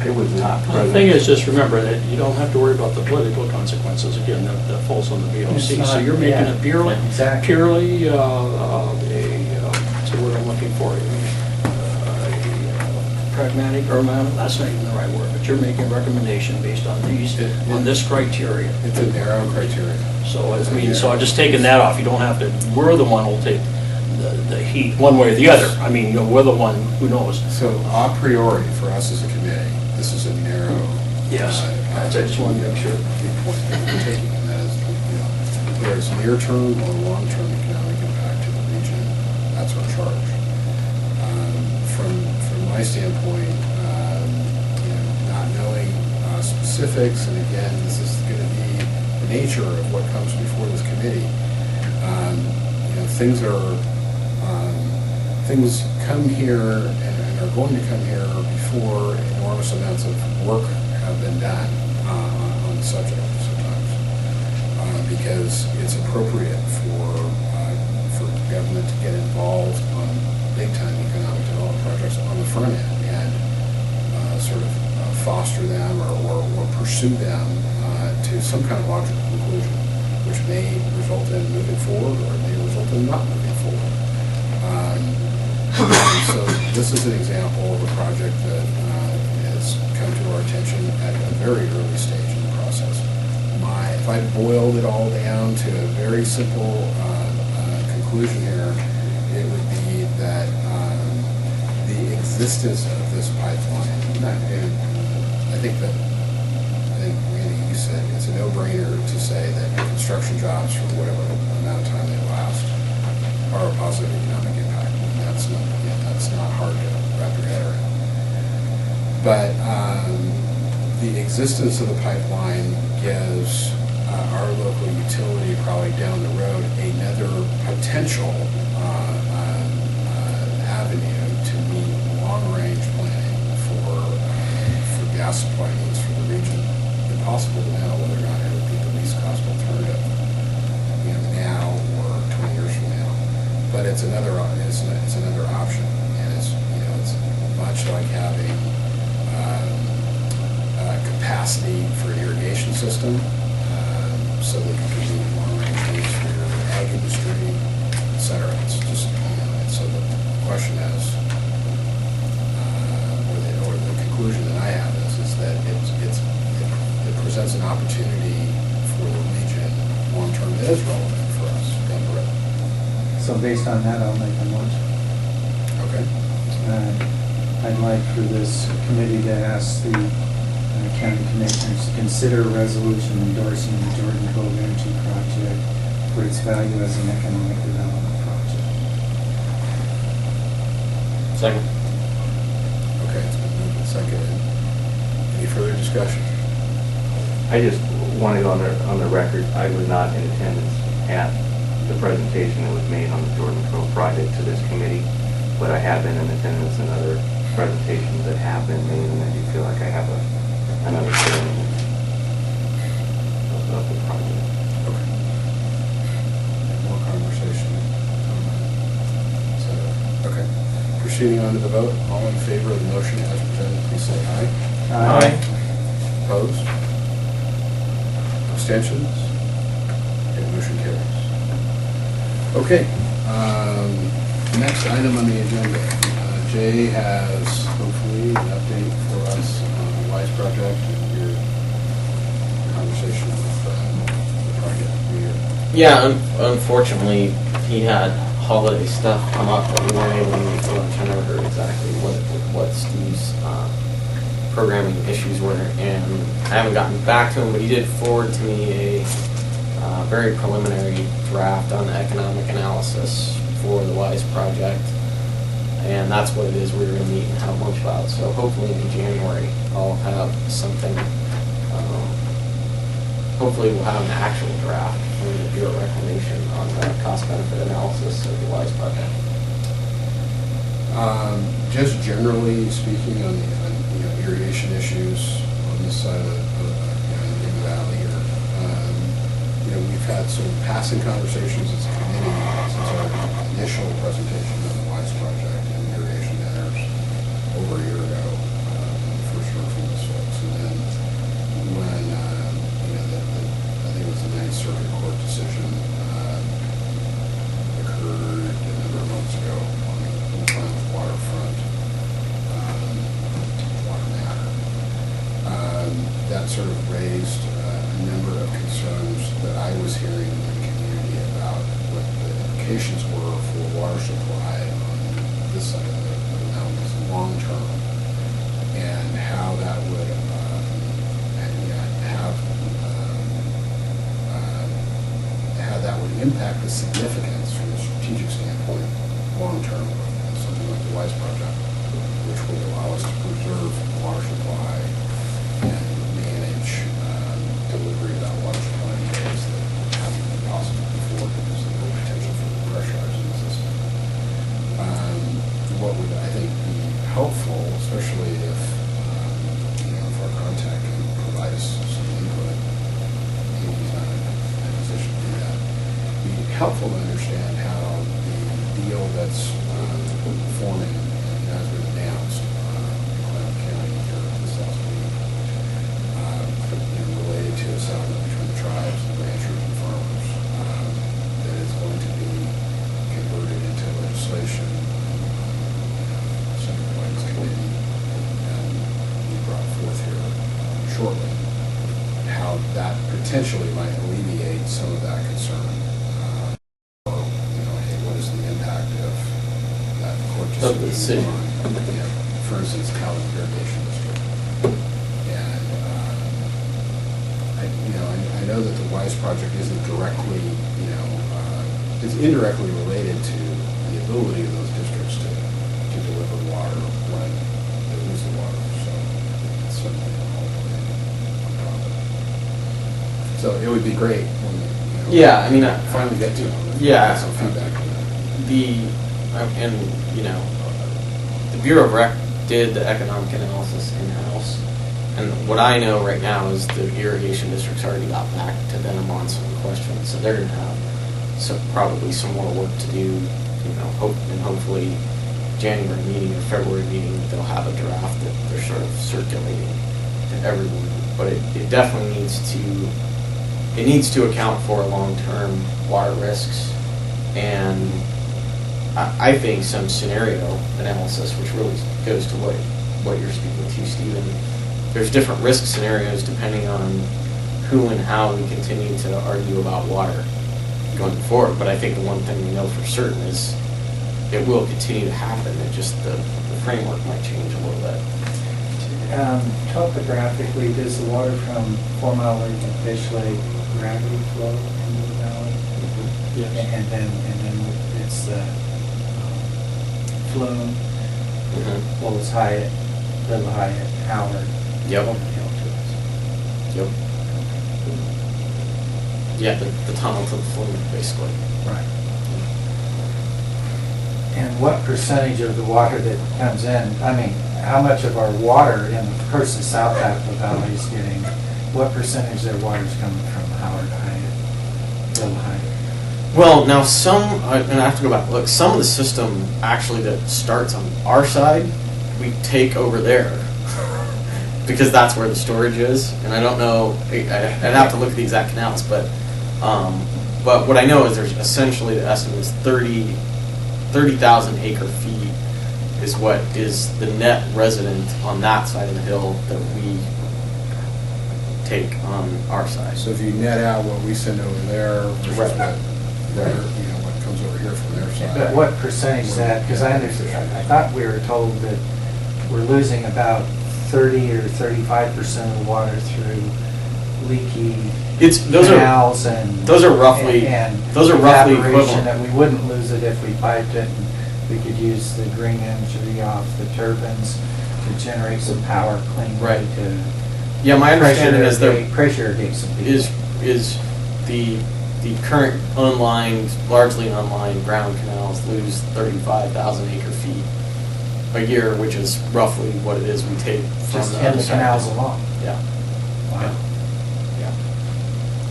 It was not Well, the thing is, just remember that you don't have to worry about the political consequences, again, that falls on the It's BOC. not- So you're making yeah, it purely, exactly. what's the word I'm looking for? Pragmatic, or that's not even the right word, but you're making a recommendation based on on this criteria. It's a narrow criteria. So, I'm just taking that off, you don't have to, we're the one who'll take the heat, one way or the other. I mean, we're the one who knows. So a priori, for us as a committee, this is a narrow. Yes, I just wanted to make sure. Point that we're taking, and that is, there's near-term or long-term economic impact to the region. That's our charge. From my standpoint, not knowing specifics, and again, this is going to be the nature of what comes before this committee. Things come here and are going to come here before enormous amounts of work have been done on the subject sometimes, because it's appropriate for government to get involved on big-time economic development projects on the front end and sort of foster them or pursue them to some kind of logical conclusion, which may result in moving forward or it may result in not moving forward. So this is an example of a project that has come to our attention at a very early stage in the process. If I boiled it all down to a very simple conclusion here, it would be that the existence of this pipeline, and I think Randy, you said it's a no-brainer to say that construction jobs for whatever amount of time they last are a positive economic impact. That's not hard to wrap your head around. But the existence of the pipeline gives our local utility probably down the road another potential avenue gas supply needs for the region. Impossible to know whether or not it would be the least cost alternative, now or 20 years from now. But it's another option, and it's much like having capacity for an irrigation system, so that you can meet long-range needs for your ag industry, et cetera. It's just, so the question is, or the conclusion that I have is that it presents an opportunity for the region long-term that is relevant for us down the road. So based on that, I'll make a motion. Okay? I'd like for this committee to ask the county commissioners to consider a resolution endorsing the Jordan Cove Energy Project for its value as an economic development project. Second. Okay, it's been moved and seconded. Any further discussion? I just want to go on the record, I was not in attendance at the presentation that was made on the Jordan Cove project to this committee, but I have been in attendance in other presentations that have been made, and I do feel like I have an understanding of the project. Okay. More conversation. So, okay. Proceeding on to the vote, all in favor of the motion as presented, please say aye. Aye. Opposed? Abstentions? Okay, motion carries. Okay, next item on the agenda. Jay has hopefully an update for us on the WISE project and your conversation with the project. Yeah, unfortunately, he had holiday stuff come up that we weren't able to move forward. I'm trying to remember exactly what Steve's programming issues were, and I haven't gotten back to him, but he did forward to me a very preliminary draft on the economic analysis for the WISE project, and that's what it is we're going to meet and have lunch about. So hopefully in January I'll have something. Hopefully we'll have an actual draft from the Bureau of Reclamation on the cost-benefit analysis of the WISE project. Just generally speaking on the irrigation issues on this side of the valley here, we've had some passing conversations as a committee since our initial presentation of the WISE project and irrigation matters over a year ago, when we first heard from those folks. And then when, I think it was the Ninth Circuit Court decision occurred a number of months ago on the Plymouth waterfront water matter. That sort of raised a number of concerns that I was hearing in the community about what the implications were for water supply on this side of the mountains long term, and how that would how that would impact the significance from a strategic standpoint long term of something like the WISE project, which would allow us to preserve water supply and manage delivery of that water supply in ways that haven't been possible before because of the potential for pressurizing the system. What would, I think, be helpful, especially if our contact can provide us some input, maybe he's not in a position to do that, be helpful to understand how the deal that's forming and has been announced in Clinton County here this last week, related to a settlement between the tribes, the ranchers, and farmers, that is going to be converted into legislation. Senator White's committee and be brought forth here shortly. How that potentially might alleviate some of that concern. Hey, what is the impact of that court Of the decision decision. on, for instance, Calvin Irrigation District? And I know that the WISE project isn't directly, it's indirectly related to the ability of those districts to deliver water when they lose the water. So it's certainly a problem. So it would be great when Yeah, I mean, finally get to Yeah. some feedback on that. The Bureau of Rec did the economic analysis in-house, And what I know right now is the irrigation district's already got back to them on some questions, so they're gonna have probably some more work to do, and hopefully January meeting or February meeting, they'll have a draft that they're sort of circulating to everyone. But it definitely needs to account for long-term water risks, and I think some scenario analysis, which really goes to what you're speaking to, Stephen. There's different risk scenarios depending on who and how we continue to argue about water going forward. But I think the one thing we know for certain is it will continue to happen. It just the framework might change a little bit. Topographically, does the water from 4 Mile Lake and Fish Lake gravity flow into the valley? Yes. And then it's the flume flows high at Little High at Howard. Yep. Over the hill to us. Yep. Yeah, the tunnel to the flume, basically. Right. And what percentage of the water that comes in, I mean, how much of our water, and of course the South half of the valley is getting, what percentage of their water is coming from Howard Hyatt, Little Hyatt? Well, now and I have to go back, look, some of the system actually that starts on our side, we take over there. Because that's where the storage is, and I don't know, I'd have to look at the exact canals, but what I know is there's essentially, the estimate is 30,000 acre feet is what is the net resident on that side of the hill that we take on our side. So if you net out what we send over there versus Right. what comes over here from their side. But what percentage is that, because I understand, I thought we were told that we're losing about 30 or 35% of the water through leaky canals and those are roughly evaporation, equivalent. that we wouldn't lose it if we piped it, and we could use the green energy off the turbines to generate some power cleanly Right. to Yeah, my understanding is pressure irrigate some people. is the current largely unlined ground canals lose 35,000 acre feet a year, which is roughly what it is we take from Just the in other the side. canals alone. Yeah, Wow, yeah.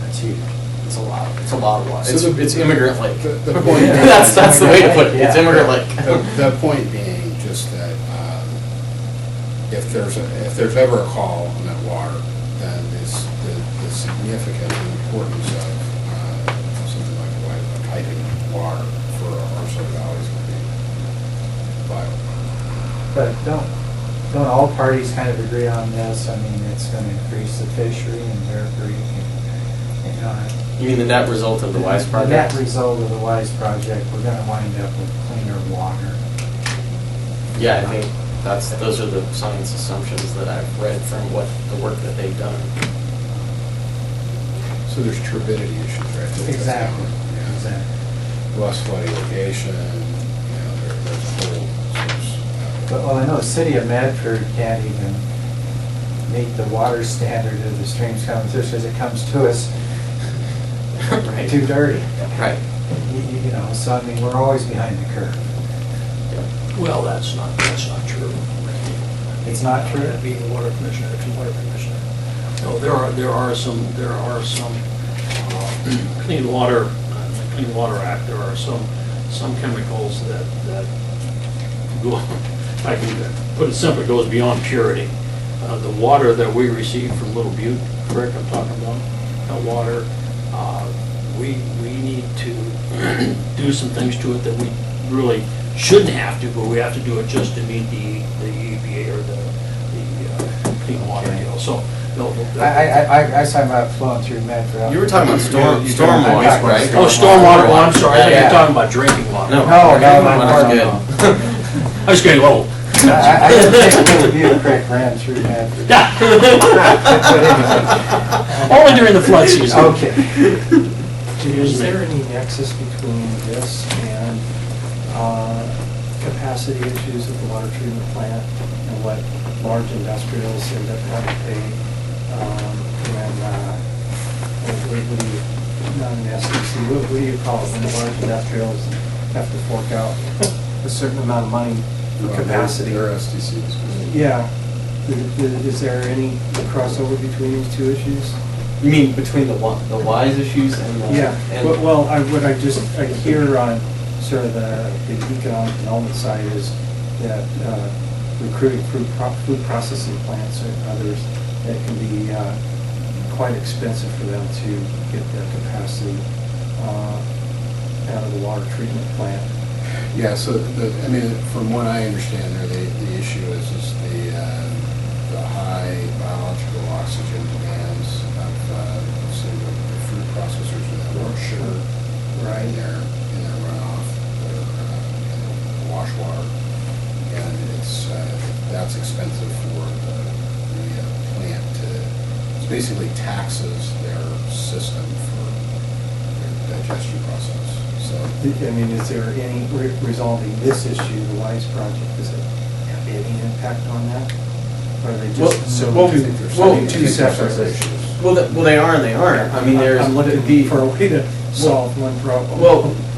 that's huge. It's a lot of water. So It's Immigrant Lake. The point Yeah. that's the way to put it. It's Yeah. Immigrant Lake. The point being just that if there's ever a call on that water, then the significant importance of something like piping water for our sort of valley is going to be vital. But don't all parties kind of agree on this? I mean, it's going to increase the fishery, and they're agreeing. You mean the net result of the WISE The project? net result of the WISE project, we're going to wind up with cleaner water. Yeah, I think those are the science assumptions that I've read from the work that they've done. So there's turbidity issues, right? that goes down. Exactly. Yeah. Exactly. Less flood irrigation, there's a whole source. Well, I know the city of Medford can't even meet the water standard of the streams coming through, because it comes to us Right. too dirty. Right. So I mean, we're always behind the curve. Well, that's not true. It's not true? Being a water commissioner, if you're water commissioner. No, there are some Clean Water Act, there are some chemicals that go, if I can put it simply, goes beyond purity. The water that we receive from Little Butte Creek, I'm talking about, that water, we need to do some things to it that we really shouldn't have to, but we have to do it just to meet the EPA or the clean water deal. So, no. I was talking about flowing through Medford. You were talking about storm I'm water, talking right? about Oh, stormwater, oh, I'm sorry, I think Yeah. you're talking about drinking water. No, No, drinking no, water's no. good. I was getting old. I didn't think Little Butte Creek ran through Medford. Only during the flood season. Okay. Is there any nexus between this and capacity issues at the water treatment plant and what large industrials end up having to pay? What do you, not an SDC, what do you call it when the large industrials have to fork out a certain amount of money for capacity? Their SDCs. Yeah, Is there any crossover between these two issues? You mean between the wise issues and the? Yeah, and- well, I hear on sort of the economic development side is that recruiting food processing plants or others, that can be quite expensive for them to get the capacity out of the water treatment plant. Yeah, so I mean, from what I understand there, the issue is the high biological oxygen demands of some of the food processors that have more sugar Right. in their runoff, their wash water. And that's expensive for the plant it's basically taxes their system for their digestion process. So, I mean, is there any, resolving this issue, the WISE project, does it have any impact on that? Or are they Well, just? so- I well, think there's well, two separate separate issues. Well, they are and they aren't. I mean, there's I'm looking for a way to solve one problem.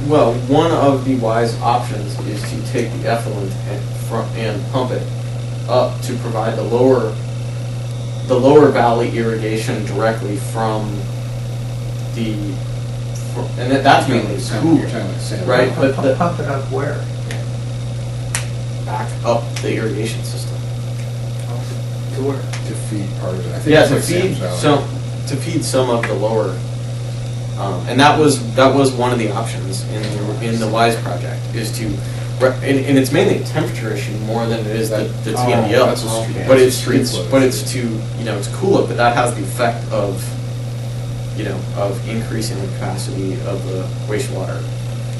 Well, one of the wise options is to take the effluent and pump it up to provide the lower valley irrigation directly from the, and that's mainly You're school, talking about sand. right? But Pump it up where? back up the irrigation system. To where? To feed part of it. I think Yeah, it's to like feed Sam's Valley. some of the lower, and that was one of the options in the WISE project is to, and it's mainly a temperature issue more than it is the TMDL. That's a street- But that's a it's street flow but issue. it's to it's cool it, but that has the effect of of increasing the capacity of the wastewater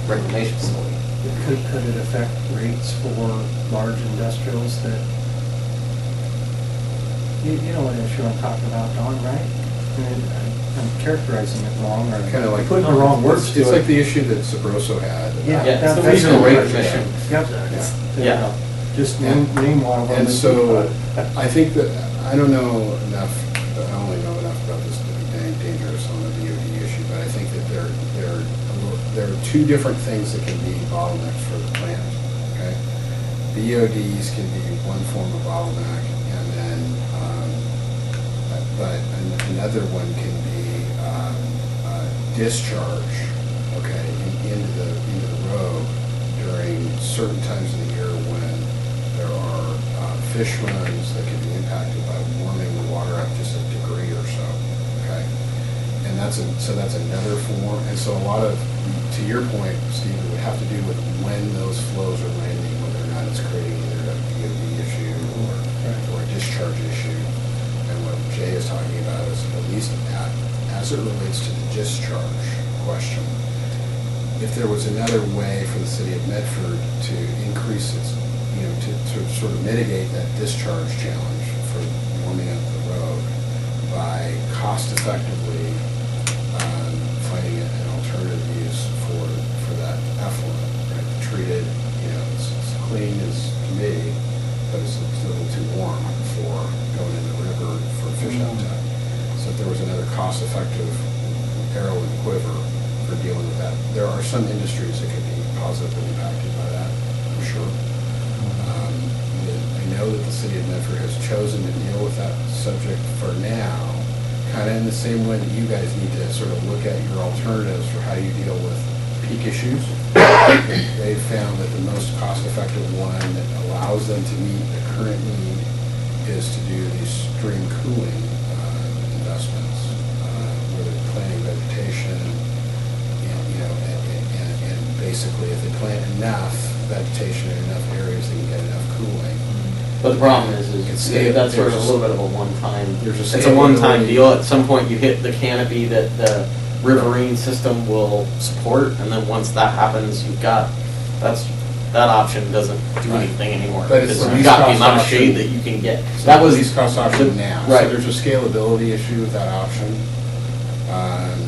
reclamation facility. Could it affect rates for large industrials that, you know what issue I'm talking about, Don, right? I mean, I'm characterizing it wrong, or Kind of like. putting the wrong words to it. It's like the issue that Sabroso had. about- Yeah, Yeah, it's the that's regional the rate word. commission. Yep. Yeah. There you Yeah. go. Just name one of them. And so, I think that, I don't know enough, I only know enough about this to be dangerous on the DOD issue, but I think that there are two different things that can be bottlenecks for the plant, okay? BODs can be one form of bottleneck, and then, but another one can be discharge, okay, into the road during certain times of the year when there are fish runs that can be impacted by warming the water up just a degree or so, okay? And so that's another form, and so a lot of, to your point, Steve, it would have to do with when those flows are landing, whether or not it's creating either a BOD issue or a discharge issue. And what Jay is talking about is at least that, as it relates to the discharge question, if there was another way for the city of Medford to increase its, to sort of mitigate that discharge challenge for warming up the road by cost effectively finding an alternative use for that effluent, right? Treated, it's clean as can be, but it's a little too warm for going in the river for fish habitat. So if there was another cost-effective arrow and quiver for dealing with that, there are some industries that could be positively impacted by that, for sure. I know that the city of Medford has chosen to deal with that subject for now, kind of in the same way that you guys need to sort of look at your alternatives for how you deal with peak issues. They've found that the most cost-effective one that allows them to meet the current need is to do these stream cooling investments, where they're planting vegetation, and basically if they plant enough vegetation in enough areas, they can get enough cooling. But the problem is that's sort of a There's- little bit of a one-time. there's a It's a one-time scalability. deal. At some point, you hit the canopy that the riverine system will support, and then once that happens, that option doesn't do Right. anything anymore. But it's because the you've got the least amount of cost shade option. that you can get. So That was least cost option now. Right. So there's a scalability issue with that option, and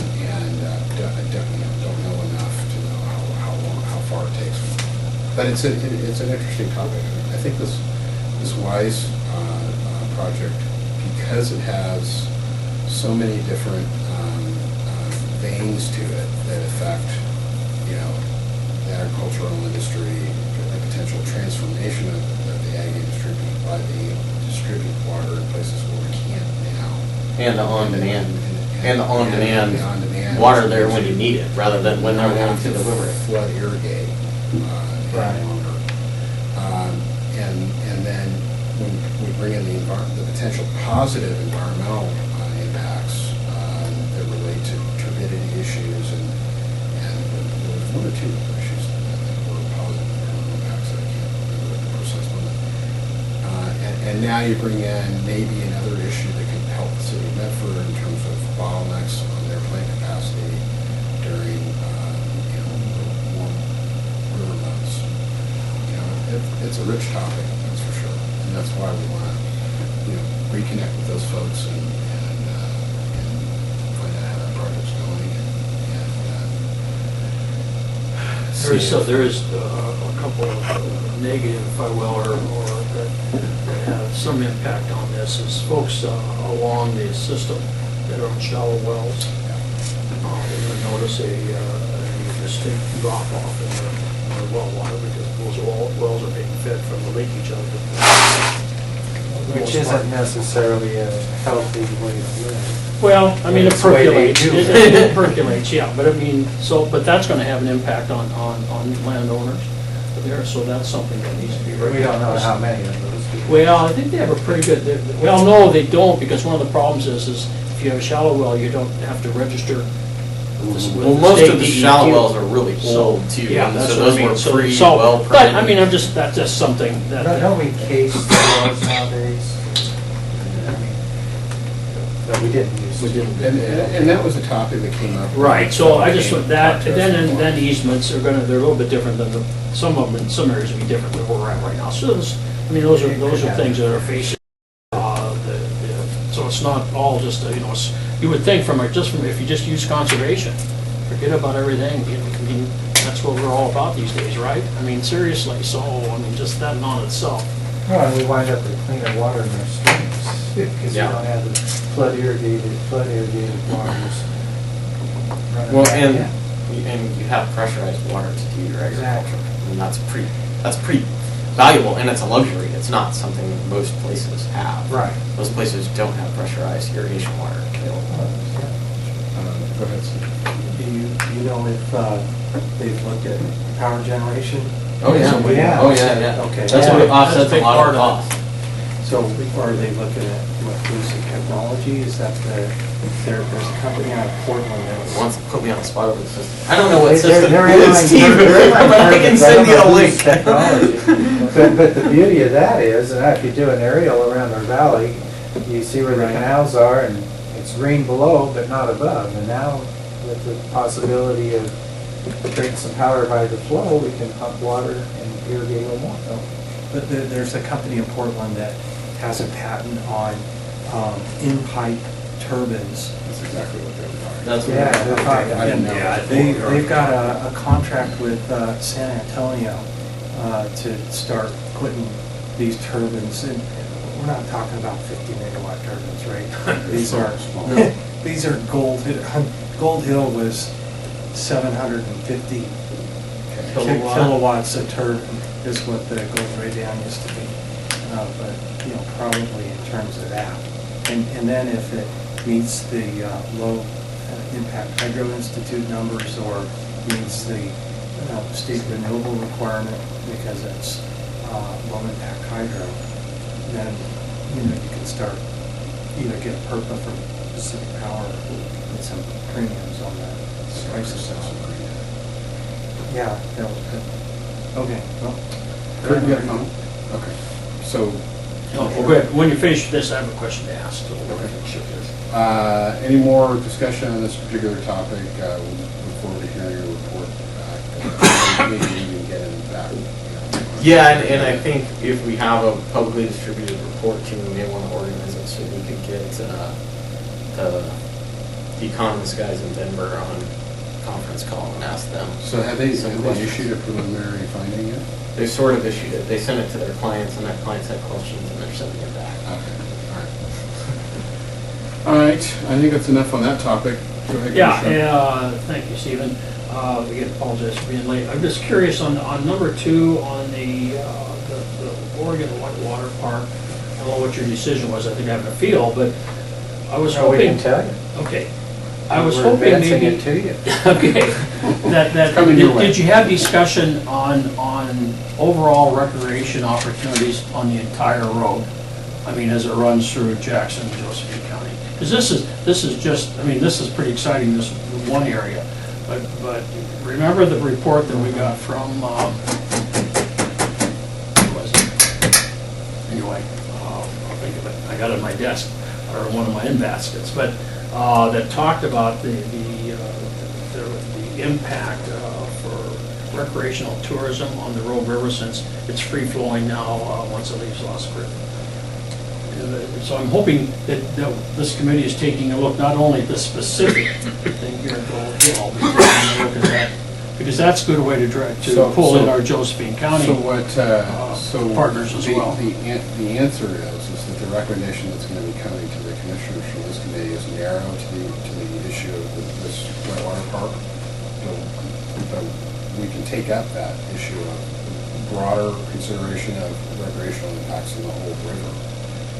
don't know enough to know how far it takes. But it's an interesting topic. I think this WISE project, because it has so many different veins to it that affect, the agricultural industry, the potential transformation of the ag industry by the distribute water in places where we can't now. And the on-demand, and the on-demand the on-demand water there when you need it, rather than when they're willing to deliver it. Flood irrigate Right. any longer. And then when we bring in the potential positive environmental impacts that relate to turbidity issues and there was one or two other issues that were positive environmental impacts that I can't remember the precise one. And now you bring in maybe another issue that can help the city of Medford in terms of bottlenecks on their plant capacity during warm river months. It's a rich topic, that's for sure, and that's why we want to reconnect with those folks and find out how that project's going There is a couple of negative, if I will, or that have some impact on this, is folks along the system that are on shallow wells. They're going to notice a distinct drop off in the well water because those wells are being fed from the leakage of it. Which isn't necessarily a healthy way to live. Well, I mean, it It's the way they percolates, do it. it percolates, yeah, but I mean, but that's gonna have an impact on landowners there, so that's something that needs to be recognized. We don't know how many of those people. Well, I think they have a pretty good, well, no, they don't, because one of the problems is if you have a shallow well, you don't have to register with the Well, most state of the DEQ. shallow wells are really So, old too, yeah, and that's so what I those mean. were So- well But, I permitted. mean, that's just something that. Don't we case the wells nowadays? I mean, that we didn't use. We didn't. and that was a topic that came up. Right, so I just, Came that, up to us then before. easements are gonna, they're a little bit different than some of them, in some areas will be different than where we're at right now. So those are things that are facing, so it's not all just, you would think if you just use conservation, forget about everything, I mean, that's what we're all about these days, right? I mean, seriously, so, I mean, just that in on itself. Well, and we wind up with cleaner water in our streams, because we Yeah. don't have the flood irrigated waters running Well, back And, in. and you have pressurized water to do your agriculture. Exactly. I mean, that's pretty valuable, and it's a luxury. It's not something most places have. Right. Most places don't have pressurized irrigation water available. Go ahead, Steve. Do you know if they've looked at power generation? Oh, yeah. So, Yeah. Oh, yeah. Okay. That's what That's offsets a a big lot part of of it. costs. So are they looking at what basic technology? Is that there's a company out of Portland that's. Wants to put me on the spot over the system. I don't know what They're- system they're it is, inline Steve, they're inline but I can turbines. send you don't a know link. whose technology. But the beauty of that is, that if you do an aerial around our valley, you see where the canals are, and it's green below, but not above. And now, with the possibility of creating some power by the flow, we can pump water and irrigate a little more. But there's a company in Portland that has a patent on in-pipe turbines. That's exactly what they were. That's what Yeah, they're fine. I didn't know. Yeah, they've got a contract with San Antonio to start putting these turbines, and we're not talking about 50 megawatt turbines, right? These are, No. these are Gold Hill was 750 kilowatts a turbine is what the Gold Ray Dam used to be. But, probably in terms of that. And then if it meets the low impact hydro institute numbers or meets the state renewable requirement because it's low impact hydro, then, you can start, either get a PERPA from Pacific Power and some premiums on that. Prices. Yeah, that was good. Okay, well. Kurt, you got a comment? Okay, so. Oh, well, good. When you finish this, I have a question to ask. So we'll Okay. finish up this. Any more discussion on this particular topic? We look forward to hearing your report back. Maybe even get it back. Yeah, and I think if we have a publicly distributed report too, we may want to organize it so we could get the economist guys in Denver on conference call and ask them. So have they questions. issued a preliminary finding yet? They sort of issued it. They sent it to their clients, and their clients had questions, and they're sending it back. Okay, all right. All right, I think that's enough on that topic. Go ahead, Yeah, Commissioner. thank you, Stephen. Again, apologize for being late. I'm just curious on number 2, on the Oregon Whitewater Park. don't know what your decision was, I think I have a feel, but I was So we hoping. can tell you. Okay. I was We're hoping advancing maybe. it to you. Okay. That, Coming your way. did you have discussion on overall recreation opportunities on the entire road? I mean, as it runs through Jackson and Josephine County? Because this is just, I mean, this is pretty exciting, this one area. But remember the report that we got from, who was it? Anyway, I'll think of it. I got it on my desk, or one of my in baskets. But that talked about the impact for recreational tourism on the Rogue River, since it's free-flowing now once it leaves Lost Creek. So I'm hoping that this committee is taking a look not only at the specific thing here in Gold Hill, but taking a look at that, because that's a good way to pull in our Josephine County So what, partners as well. The answer is that the recommendation that's going to be coming to the commissioners from this committee is narrow to the issue of this whitewater park. But we can take up that issue of broader consideration of recreational impacts on the whole river.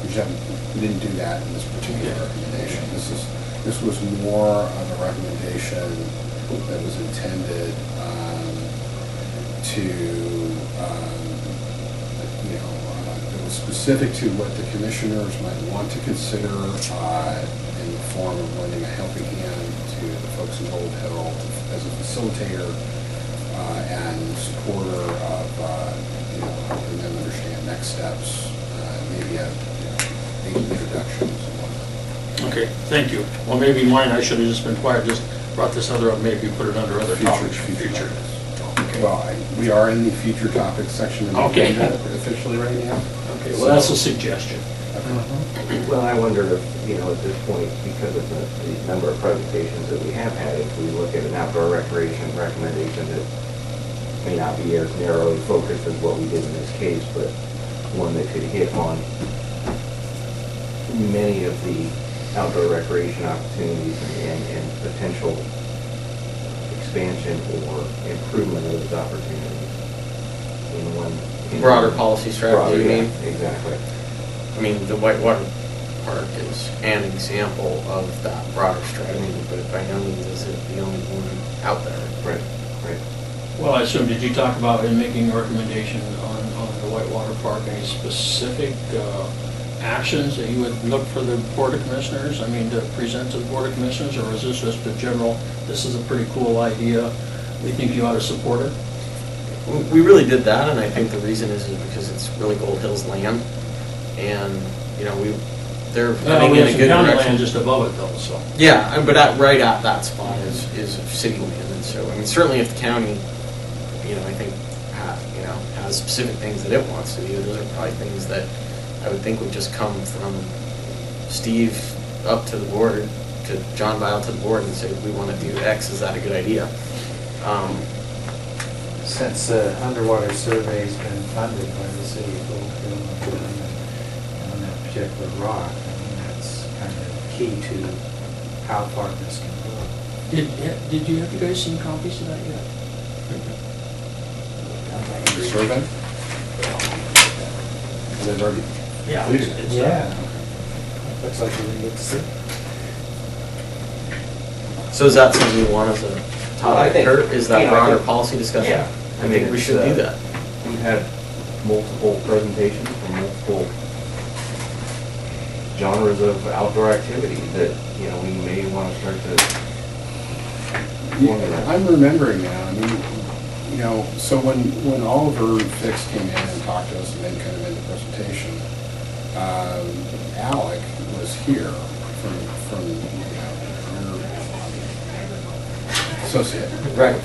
We didn't do that in this particular recommendation. This was more of a recommendation that was intended that was specific to what the commissioners might want to consider in the form of lending a helping hand to the folks in Gold Hill as a facilitator and supporter of helping them understand next steps, maybe introductions and whatnot. Okay, thank you. Well, maybe mine, I should have just been quiet, just brought this other up, maybe put it under other topics. Future. Okay. Well, we are in the future topics section of the Okay. agenda officially right now. Okay, well, that's a suggestion. Well, I wonder if, at this point, because of the number of presentations that we have had, if we look at an outdoor recreation recommendation that may not be as narrowly focused as what we did in this case, but one that could hit on many of the outdoor recreation opportunities and potential expansion or improvement of those opportunities in one. Broader policy strategy, you mean? Exactly. I mean, the Whitewater Park is an example of that broader strategy, but by no means is it the only one out there. Right. Well, I assume, did you talk about in making a recommendation on the Whitewater Park, any specific actions that you would look for the Board of Commissioners, to present to the Board of Commissioners, or is this just a general, this is a pretty cool idea, we think you ought to support it? We really did that, and I think the reason is because it's really Gold Hill's land, and, they're Well, heading we in have a some good county direction. land just above it though, so. Yeah, but right at that spot is city land, and so, certainly if the county, I think, has specific things that it wants to do, those are probably things that I would think would just come from Steve up to the board, to John Bile to the board and say, we want to do X, is that a good idea? Since the underwater survey's been funded by the city of Gold Hill and on that particular rock, that's kind of key to how far this can go. Did you, have you guys seen copies of that yet? The survey? And they've already Yeah. completed it. Yeah. Looks like we didn't get to see. So is that something you want as a Well, I topic, think, Kurt? Is that I broader think- policy discussion? Yeah. I think we should do that. We've had multiple presentations from multiple genres of outdoor activity that, we may want to start to Yeah, I'm remembering now, so when Oliver Fix came in and talked to us and then kind of made the presentation, Alec was here from your associate. Right.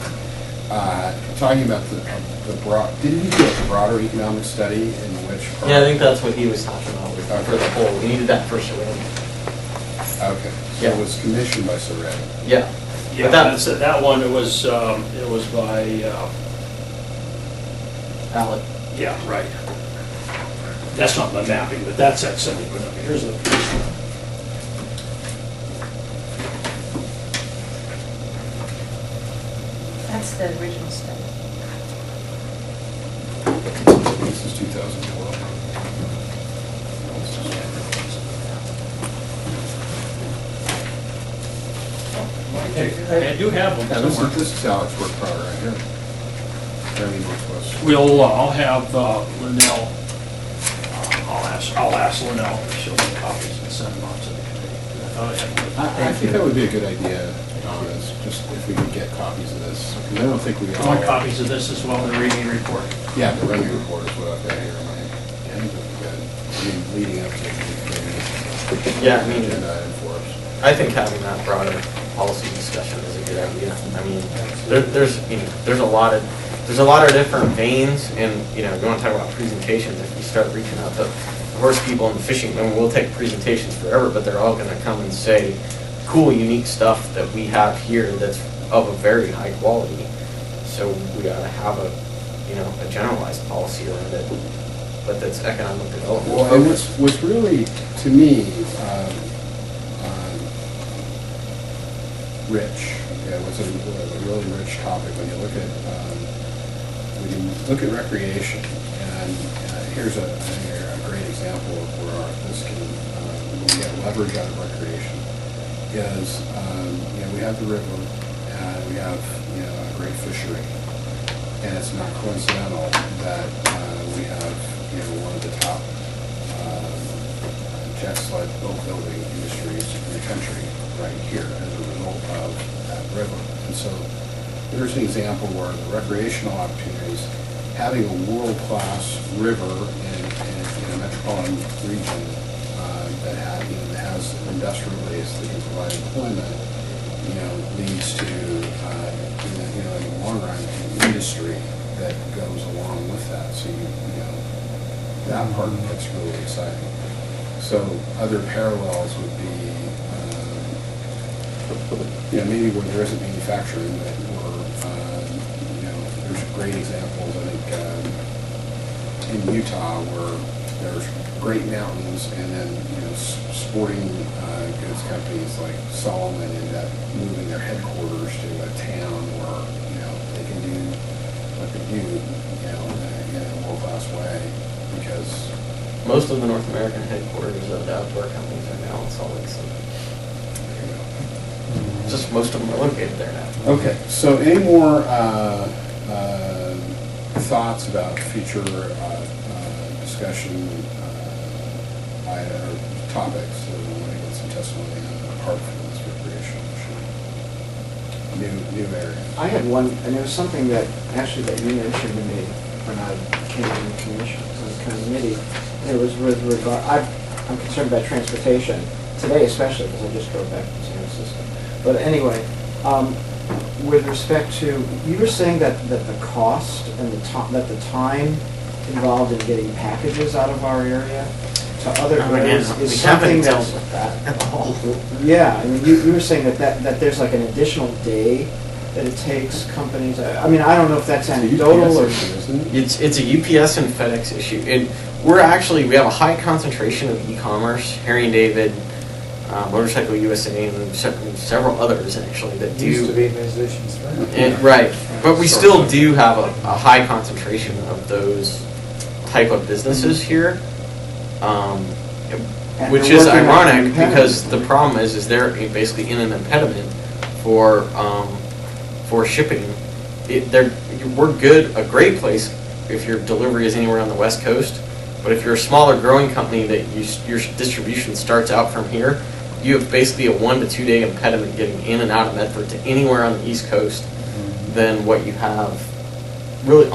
Talking about the broad, didn't he do a broader economic study in which? Yeah, I think that's what he was talking about, was Okay. for the whole, we needed that first already. Okay, so Yeah. it was commissioned by Surrey. Yeah. Yeah, But that- that's, that one, it was by, Alec. yeah, right. That's not the mapping, but that's that symbol, but here's the. That's the original study. This is 2012. I do have one Yeah, somewhere. this is Alex work product right here. Fairly Northwest. I'll have Linnell, I'll ask Linnell if she'll make copies and send them off to the committee. I think that would be a good idea, Thomas, just if we could get copies of this. 'Cause I don't think we I all. want copies of this as well, the reading report. Yeah, the revenue report is what I've got here. I think it would be good. I mean, leading up to the Yeah, I mean, agenda item for us. I think having that broader policy discussion is a good idea. I mean, there's a lot of different veins, and you know, you want to talk about presentations. If you start reaching out to the horse people and the fishing, I mean, we'll take presentations forever, but they're all going to come and say cool, unique stuff that we have here that's of a very high quality. So we got to have a generalized policy around it, but that's economic development. Well, and what's really, to me, rich, was a really rich topic when you look at recreation. And here's a great example of where this can we get leverage out of recreation. Is we have the river and we have a great fishery, and it's not coincidental that we have one of the top jet sled boat building industries in the country right here as a result of that river. And so there's an example where the recreational opportunities, having a world-class river in a metropolitan region that has an industrial base that can provide employment, leads to in the long run an industry that goes along with that. So that part gets really exciting. So other parallels would be, maybe where there isn't manufacturing, but where, there's great examples, I think, in Utah where there's great mountains and then, sporting goods companies like Solomon end up moving their headquarters to a town where, they can do what they do, in a world-class way because Most of the North American headquarters of the outdoor companies are now in Salt Lake City. Just most of them are located there now. Okay, so any more thoughts about future discussion or topics that we want to get some testimony on apart from this recreational issue? New area. I had one, and it was something that you mentioned to me when I came in the commission, committee. It was with regard, I'm concerned about transportation today especially because I just drove back from San Francisco. But anyway, with respect to, you were saying that the cost and the time involved in getting packages out of our area to other areas we is haven't something dealt that's... with that at all. Yeah, I mean, you were saying that there's like an additional day that it takes companies, I mean, I don't know if that's anecdotal or... It's a UPS and FedEx issue. And we have a high concentration of e-commerce, Harry and David, Motorcycle USA, and several others actually that do. Used to be musicians, right? Right, but we still do have a high concentration of those type of businesses here, which they're is working on ironic impediment. because the problem is they're basically in an impediment for shipping. We're good, a great place if your delivery is anywhere on the West Coast, but if you're a smaller growing company that your distribution starts out from here, you have basically a 1 to 2 day impediment getting in and out of Medford to anywhere on the East Coast than what you have. Really,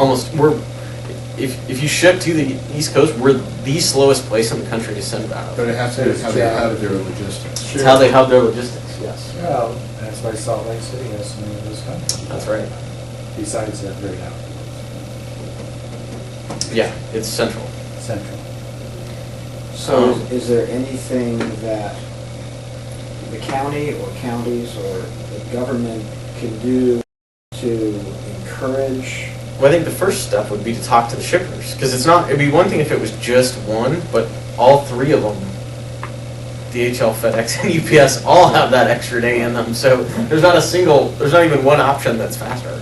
if you ship to the East Coast, we're the slowest place in the country to send it out of. But it has to do with how they have their logistics. It's how they have their logistics, yes. Well, that's why Salt Lake City has some of those countries. That's right. Besides that great outdoors. Yeah, it's central. Central. So is there anything that the county or counties or the government can do to encourage? Well, I think the first step would be to talk to the shippers, because it'd be one thing if it was just one, but all three of them, DHL, FedEx, and UPS, all have that extra day in them. So there's not even one option that's faster.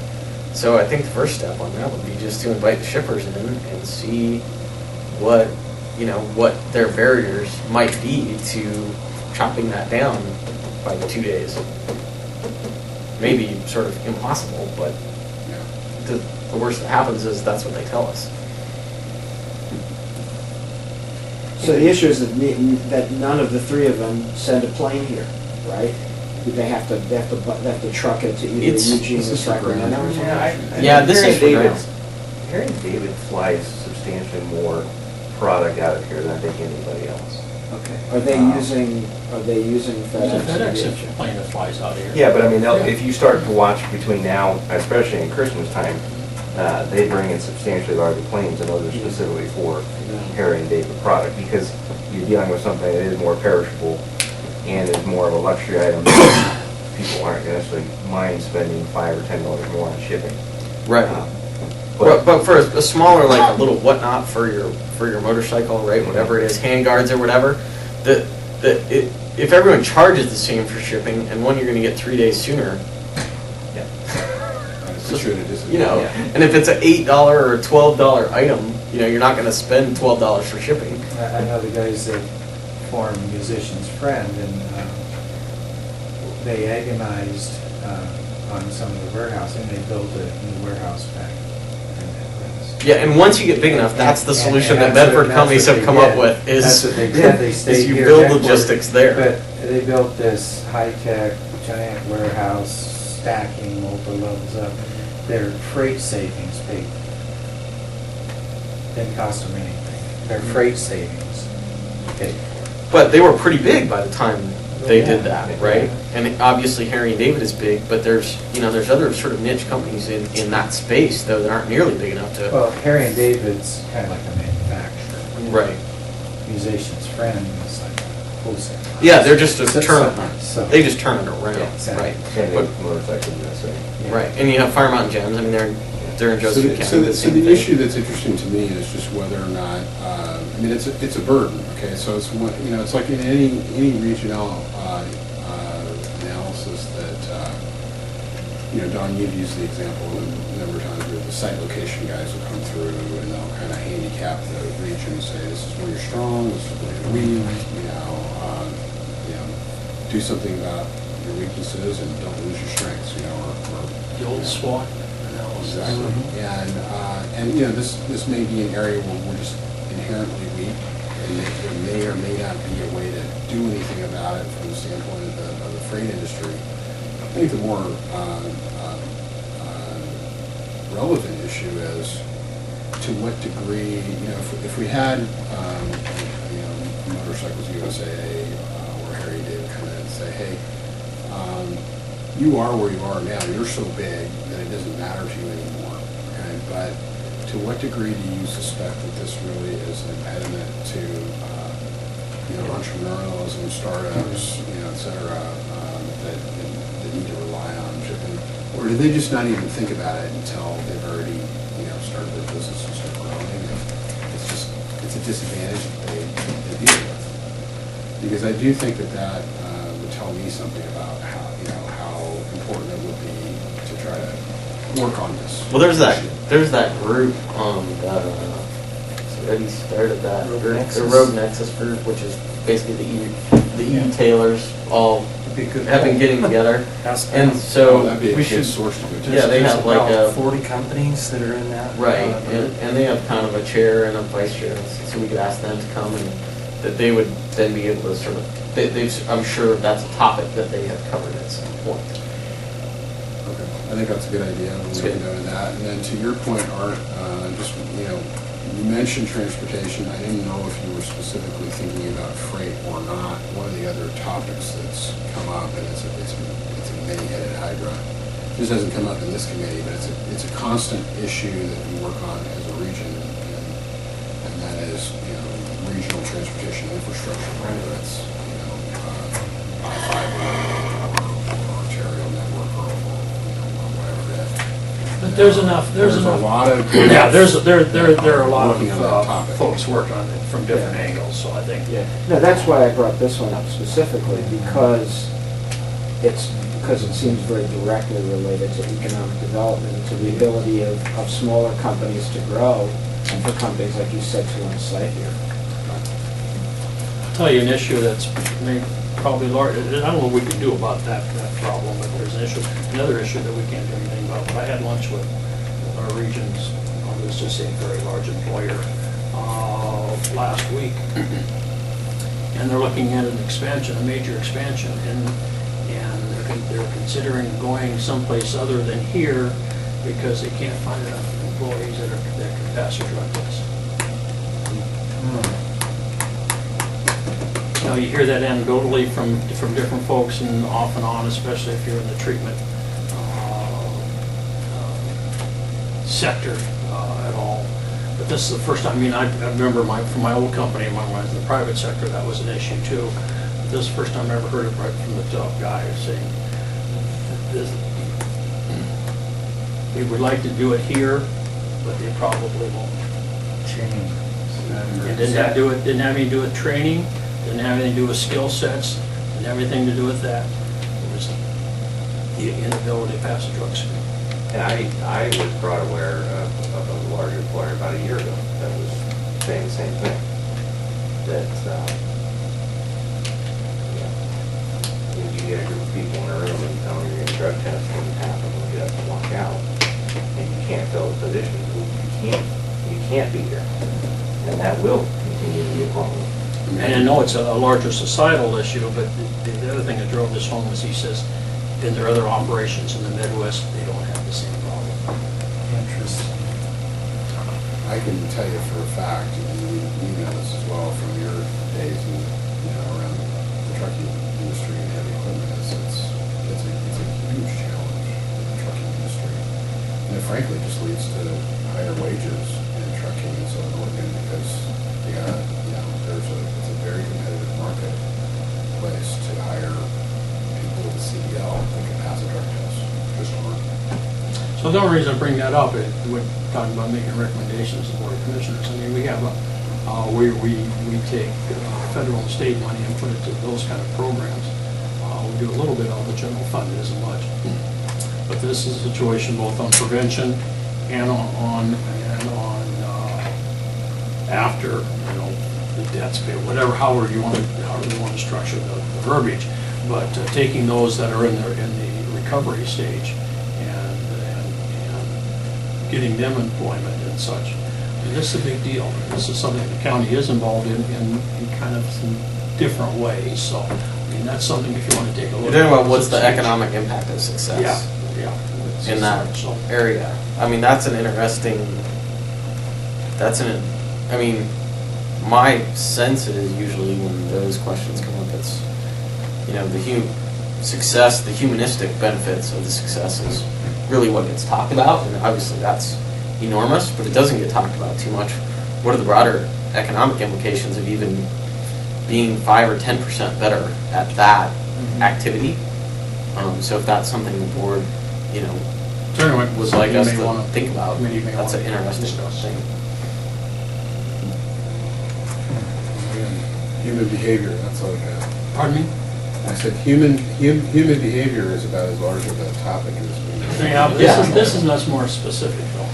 So I think the first step on that would be just to invite the shippers in and see what their barriers might be to chopping that down by the 2 days. maybe sort of impossible, but Yeah. the worst that happens is that's what they tell us. So the issue is that none of the three of them send a plane here, right? They have to truck it to either It's- Eugene this or is for Sacramento or ground. something? Yeah, this is for David. ground. Harry and David flies substantially more product out of here than I think anybody else. Okay. Are they using There's FedEx? a FedEx plane that flies out of here. Yeah, but I mean, if you start to watch between now, especially in Christmas time, they bring in substantially larger planes, and those are specifically for Harry and David product, because you're dealing with something that is more perishable and is more of a luxury item. People aren't gonna necessarily mind spending $5 or $10 more on shipping. Right. But for a smaller, like a little whatnot for your motorcycle, right, whatever it is, hand guards or whatever, if everyone charges the same for shipping, and one you're gonna get 3 days sooner, It's true, it is. you know, and if it's an $8 or a $12 item, you know, you're not gonna spend $12 for shipping. I know the guys that form Musician's Friend, and they agonized on some of the warehousing. They built a new warehouse back in Midwest. Yeah, and once you get big enough, that's the solution that And that's Bedford what- companies that's have what come they up did. with, That's what they did, they stayed is you here build headquartered. logistics there. But they built this high-tech, giant warehouse, stacking multiple levels up. Their freight savings paid. Didn't cost them anything. Their freight savings paid. But they were pretty big by the time they did Yeah. that, right? And obviously Harry and David is big, but there's other sort of niche companies in that space, though, that aren't nearly big enough to. Well, Harry and David's kind of like a manufacturer. Right. Musician's Friend is like a wholesale. Yeah, they're just a turn. So- They just turn it around, Yeah, exactly. right? Same But- with motorcycles, that's it. Yeah. Right, and you have Fire Mountain Gems. I mean, they're in So Josephine the, County. so the, the so same the thing. issue that's interesting to me is just whether or not, I mean, it's a burden, okay? So it's, it's like in any regional analysis that, Don, you've used the example a number of times where the site location guys will come through and they'll kind of handicap the region and say, this is where you're strong, this is where you're weak, do something about your weaknesses and don't lose your strengths, or The old SWOT analysis. exactly. And this may be an area where we're just inherently weak, and there may or may not be a way to do anything about it from the standpoint of the freight industry. I think the more relevant issue is to what degree, if we had, Motorcycles USA or Harry David come in and say, hey, you are where you are now. You're so big that it doesn't matter to you anymore. Okay, but to what degree do you suspect that this really is an impediment to entrepreneurialism, startups, et cetera, that need to rely on shipping, or do they just not even think about it until they've already started their business and start growing? It's a disadvantage that they deal with, because I do think that would tell me something about how important it would be to try to work on this. Well, there's that group so Eddie started that Road group, Nexus. the Road Nexus group, which is basically the e-tailers all have been getting together, and Oh, so that'd be a we good should. source to go to. Yeah, they have like a 40 companies that are in that. right, and they have kind of a chair and a vice chair, so we could ask them to come, and that they would then be able to sort of. I'm sure that's a topic that they have covered at some point. Okay, I think that's a good idea. We'll That's make a good. note of that. And then to your point, Art, you mentioned transportation. I didn't know if you were specifically thinking about freight or not. One of the other topics that's come up, and it's a many-headed hydra. This hasn't come up in this committee, but it's a constant issue that we work on as a region, and that is regional transportation infrastructure, whether it's I-5 or arterial network or whatever it is. But there's enough. There's a lot of Yeah, there are a lot Working on that of topic. folks working on it from different angles. So I think. Yeah, no, that's why I brought this one up specifically, because it seems very directly related to economic development, to the ability of smaller companies to grow, and for companies, like you said, to on site here. I'll tell you an issue that's probably large, I don't know what we can do about that problem, but there's an issue, another issue that we can't do anything about. But I had lunch with our region's, let's just say, very large employer last week. And they're looking at an expansion, a major expansion, and they're considering going someplace other than here because they can't find enough employees that can pass a drug test. Now, you hear that anecdotally from different folks and off and on, especially if you're in the treatment sector at all. But this is the first time, I mean, I remember from my old company, when I was in the private sector, that was an issue too. But this is the first time I ever heard it right from the top guy saying, we would like to do it here, but they probably won't. Change. It didn't have anything to do with training, didn't have anything to do with skill sets, didn't have anything to do with that. It was the inability to pass a drug screen. And I was brought aware of a large employer about a year ago that was saying the same thing. That, if you get a group of people in a room and tell them you're getting a drug test and half of them get up and walk out, and you can't fill the position, you can't be here. And that will continue to be a problem. And I know it's a larger societal issue, but the other thing that drove this home is he says, in their other operations in the Midwest, they don't have the same problem. Interesting. I can tell you for a fact, and you know this as well from your days in, around the trucking industry and heavy equipment, it's a huge challenge in the trucking industry. And it frankly just leads to higher wages in trucking in Southern Oregon because it's a very competitive marketplace to hire people with CDL that can pass a drug test. Just aren't. So the only reason I bring that up is we're talking about making recommendations to the Board of Commissioners. I mean, we have we take federal and state money and put it to those kind of programs. We do a little bit on the general fund, it isn't much. But this is a situation both on prevention and on after, the debts paid, however you want to structure the verbiage. But taking those that are in the recovery stage and getting them employment and such. And this is a big deal. This is something the county is involved in kind of some different ways. So, I mean, that's something if you want to take a look. You're talking about what's the economic impact of success? Yeah. In that area. I mean, that's an interesting, my sense is usually when those questions come up, it's, the humanistic benefits of the success is really what gets talked about, and obviously that's enormous, but it doesn't get talked about too much. What are the broader economic implications of even being 5 or 10% better at that activity? So if that's something the board, would like us to think about, that's an interesting thing. Human behavior, that's all I got. Pardon me? I said human behavior is about as large of a topic as we. Yeah, this is much more specific though.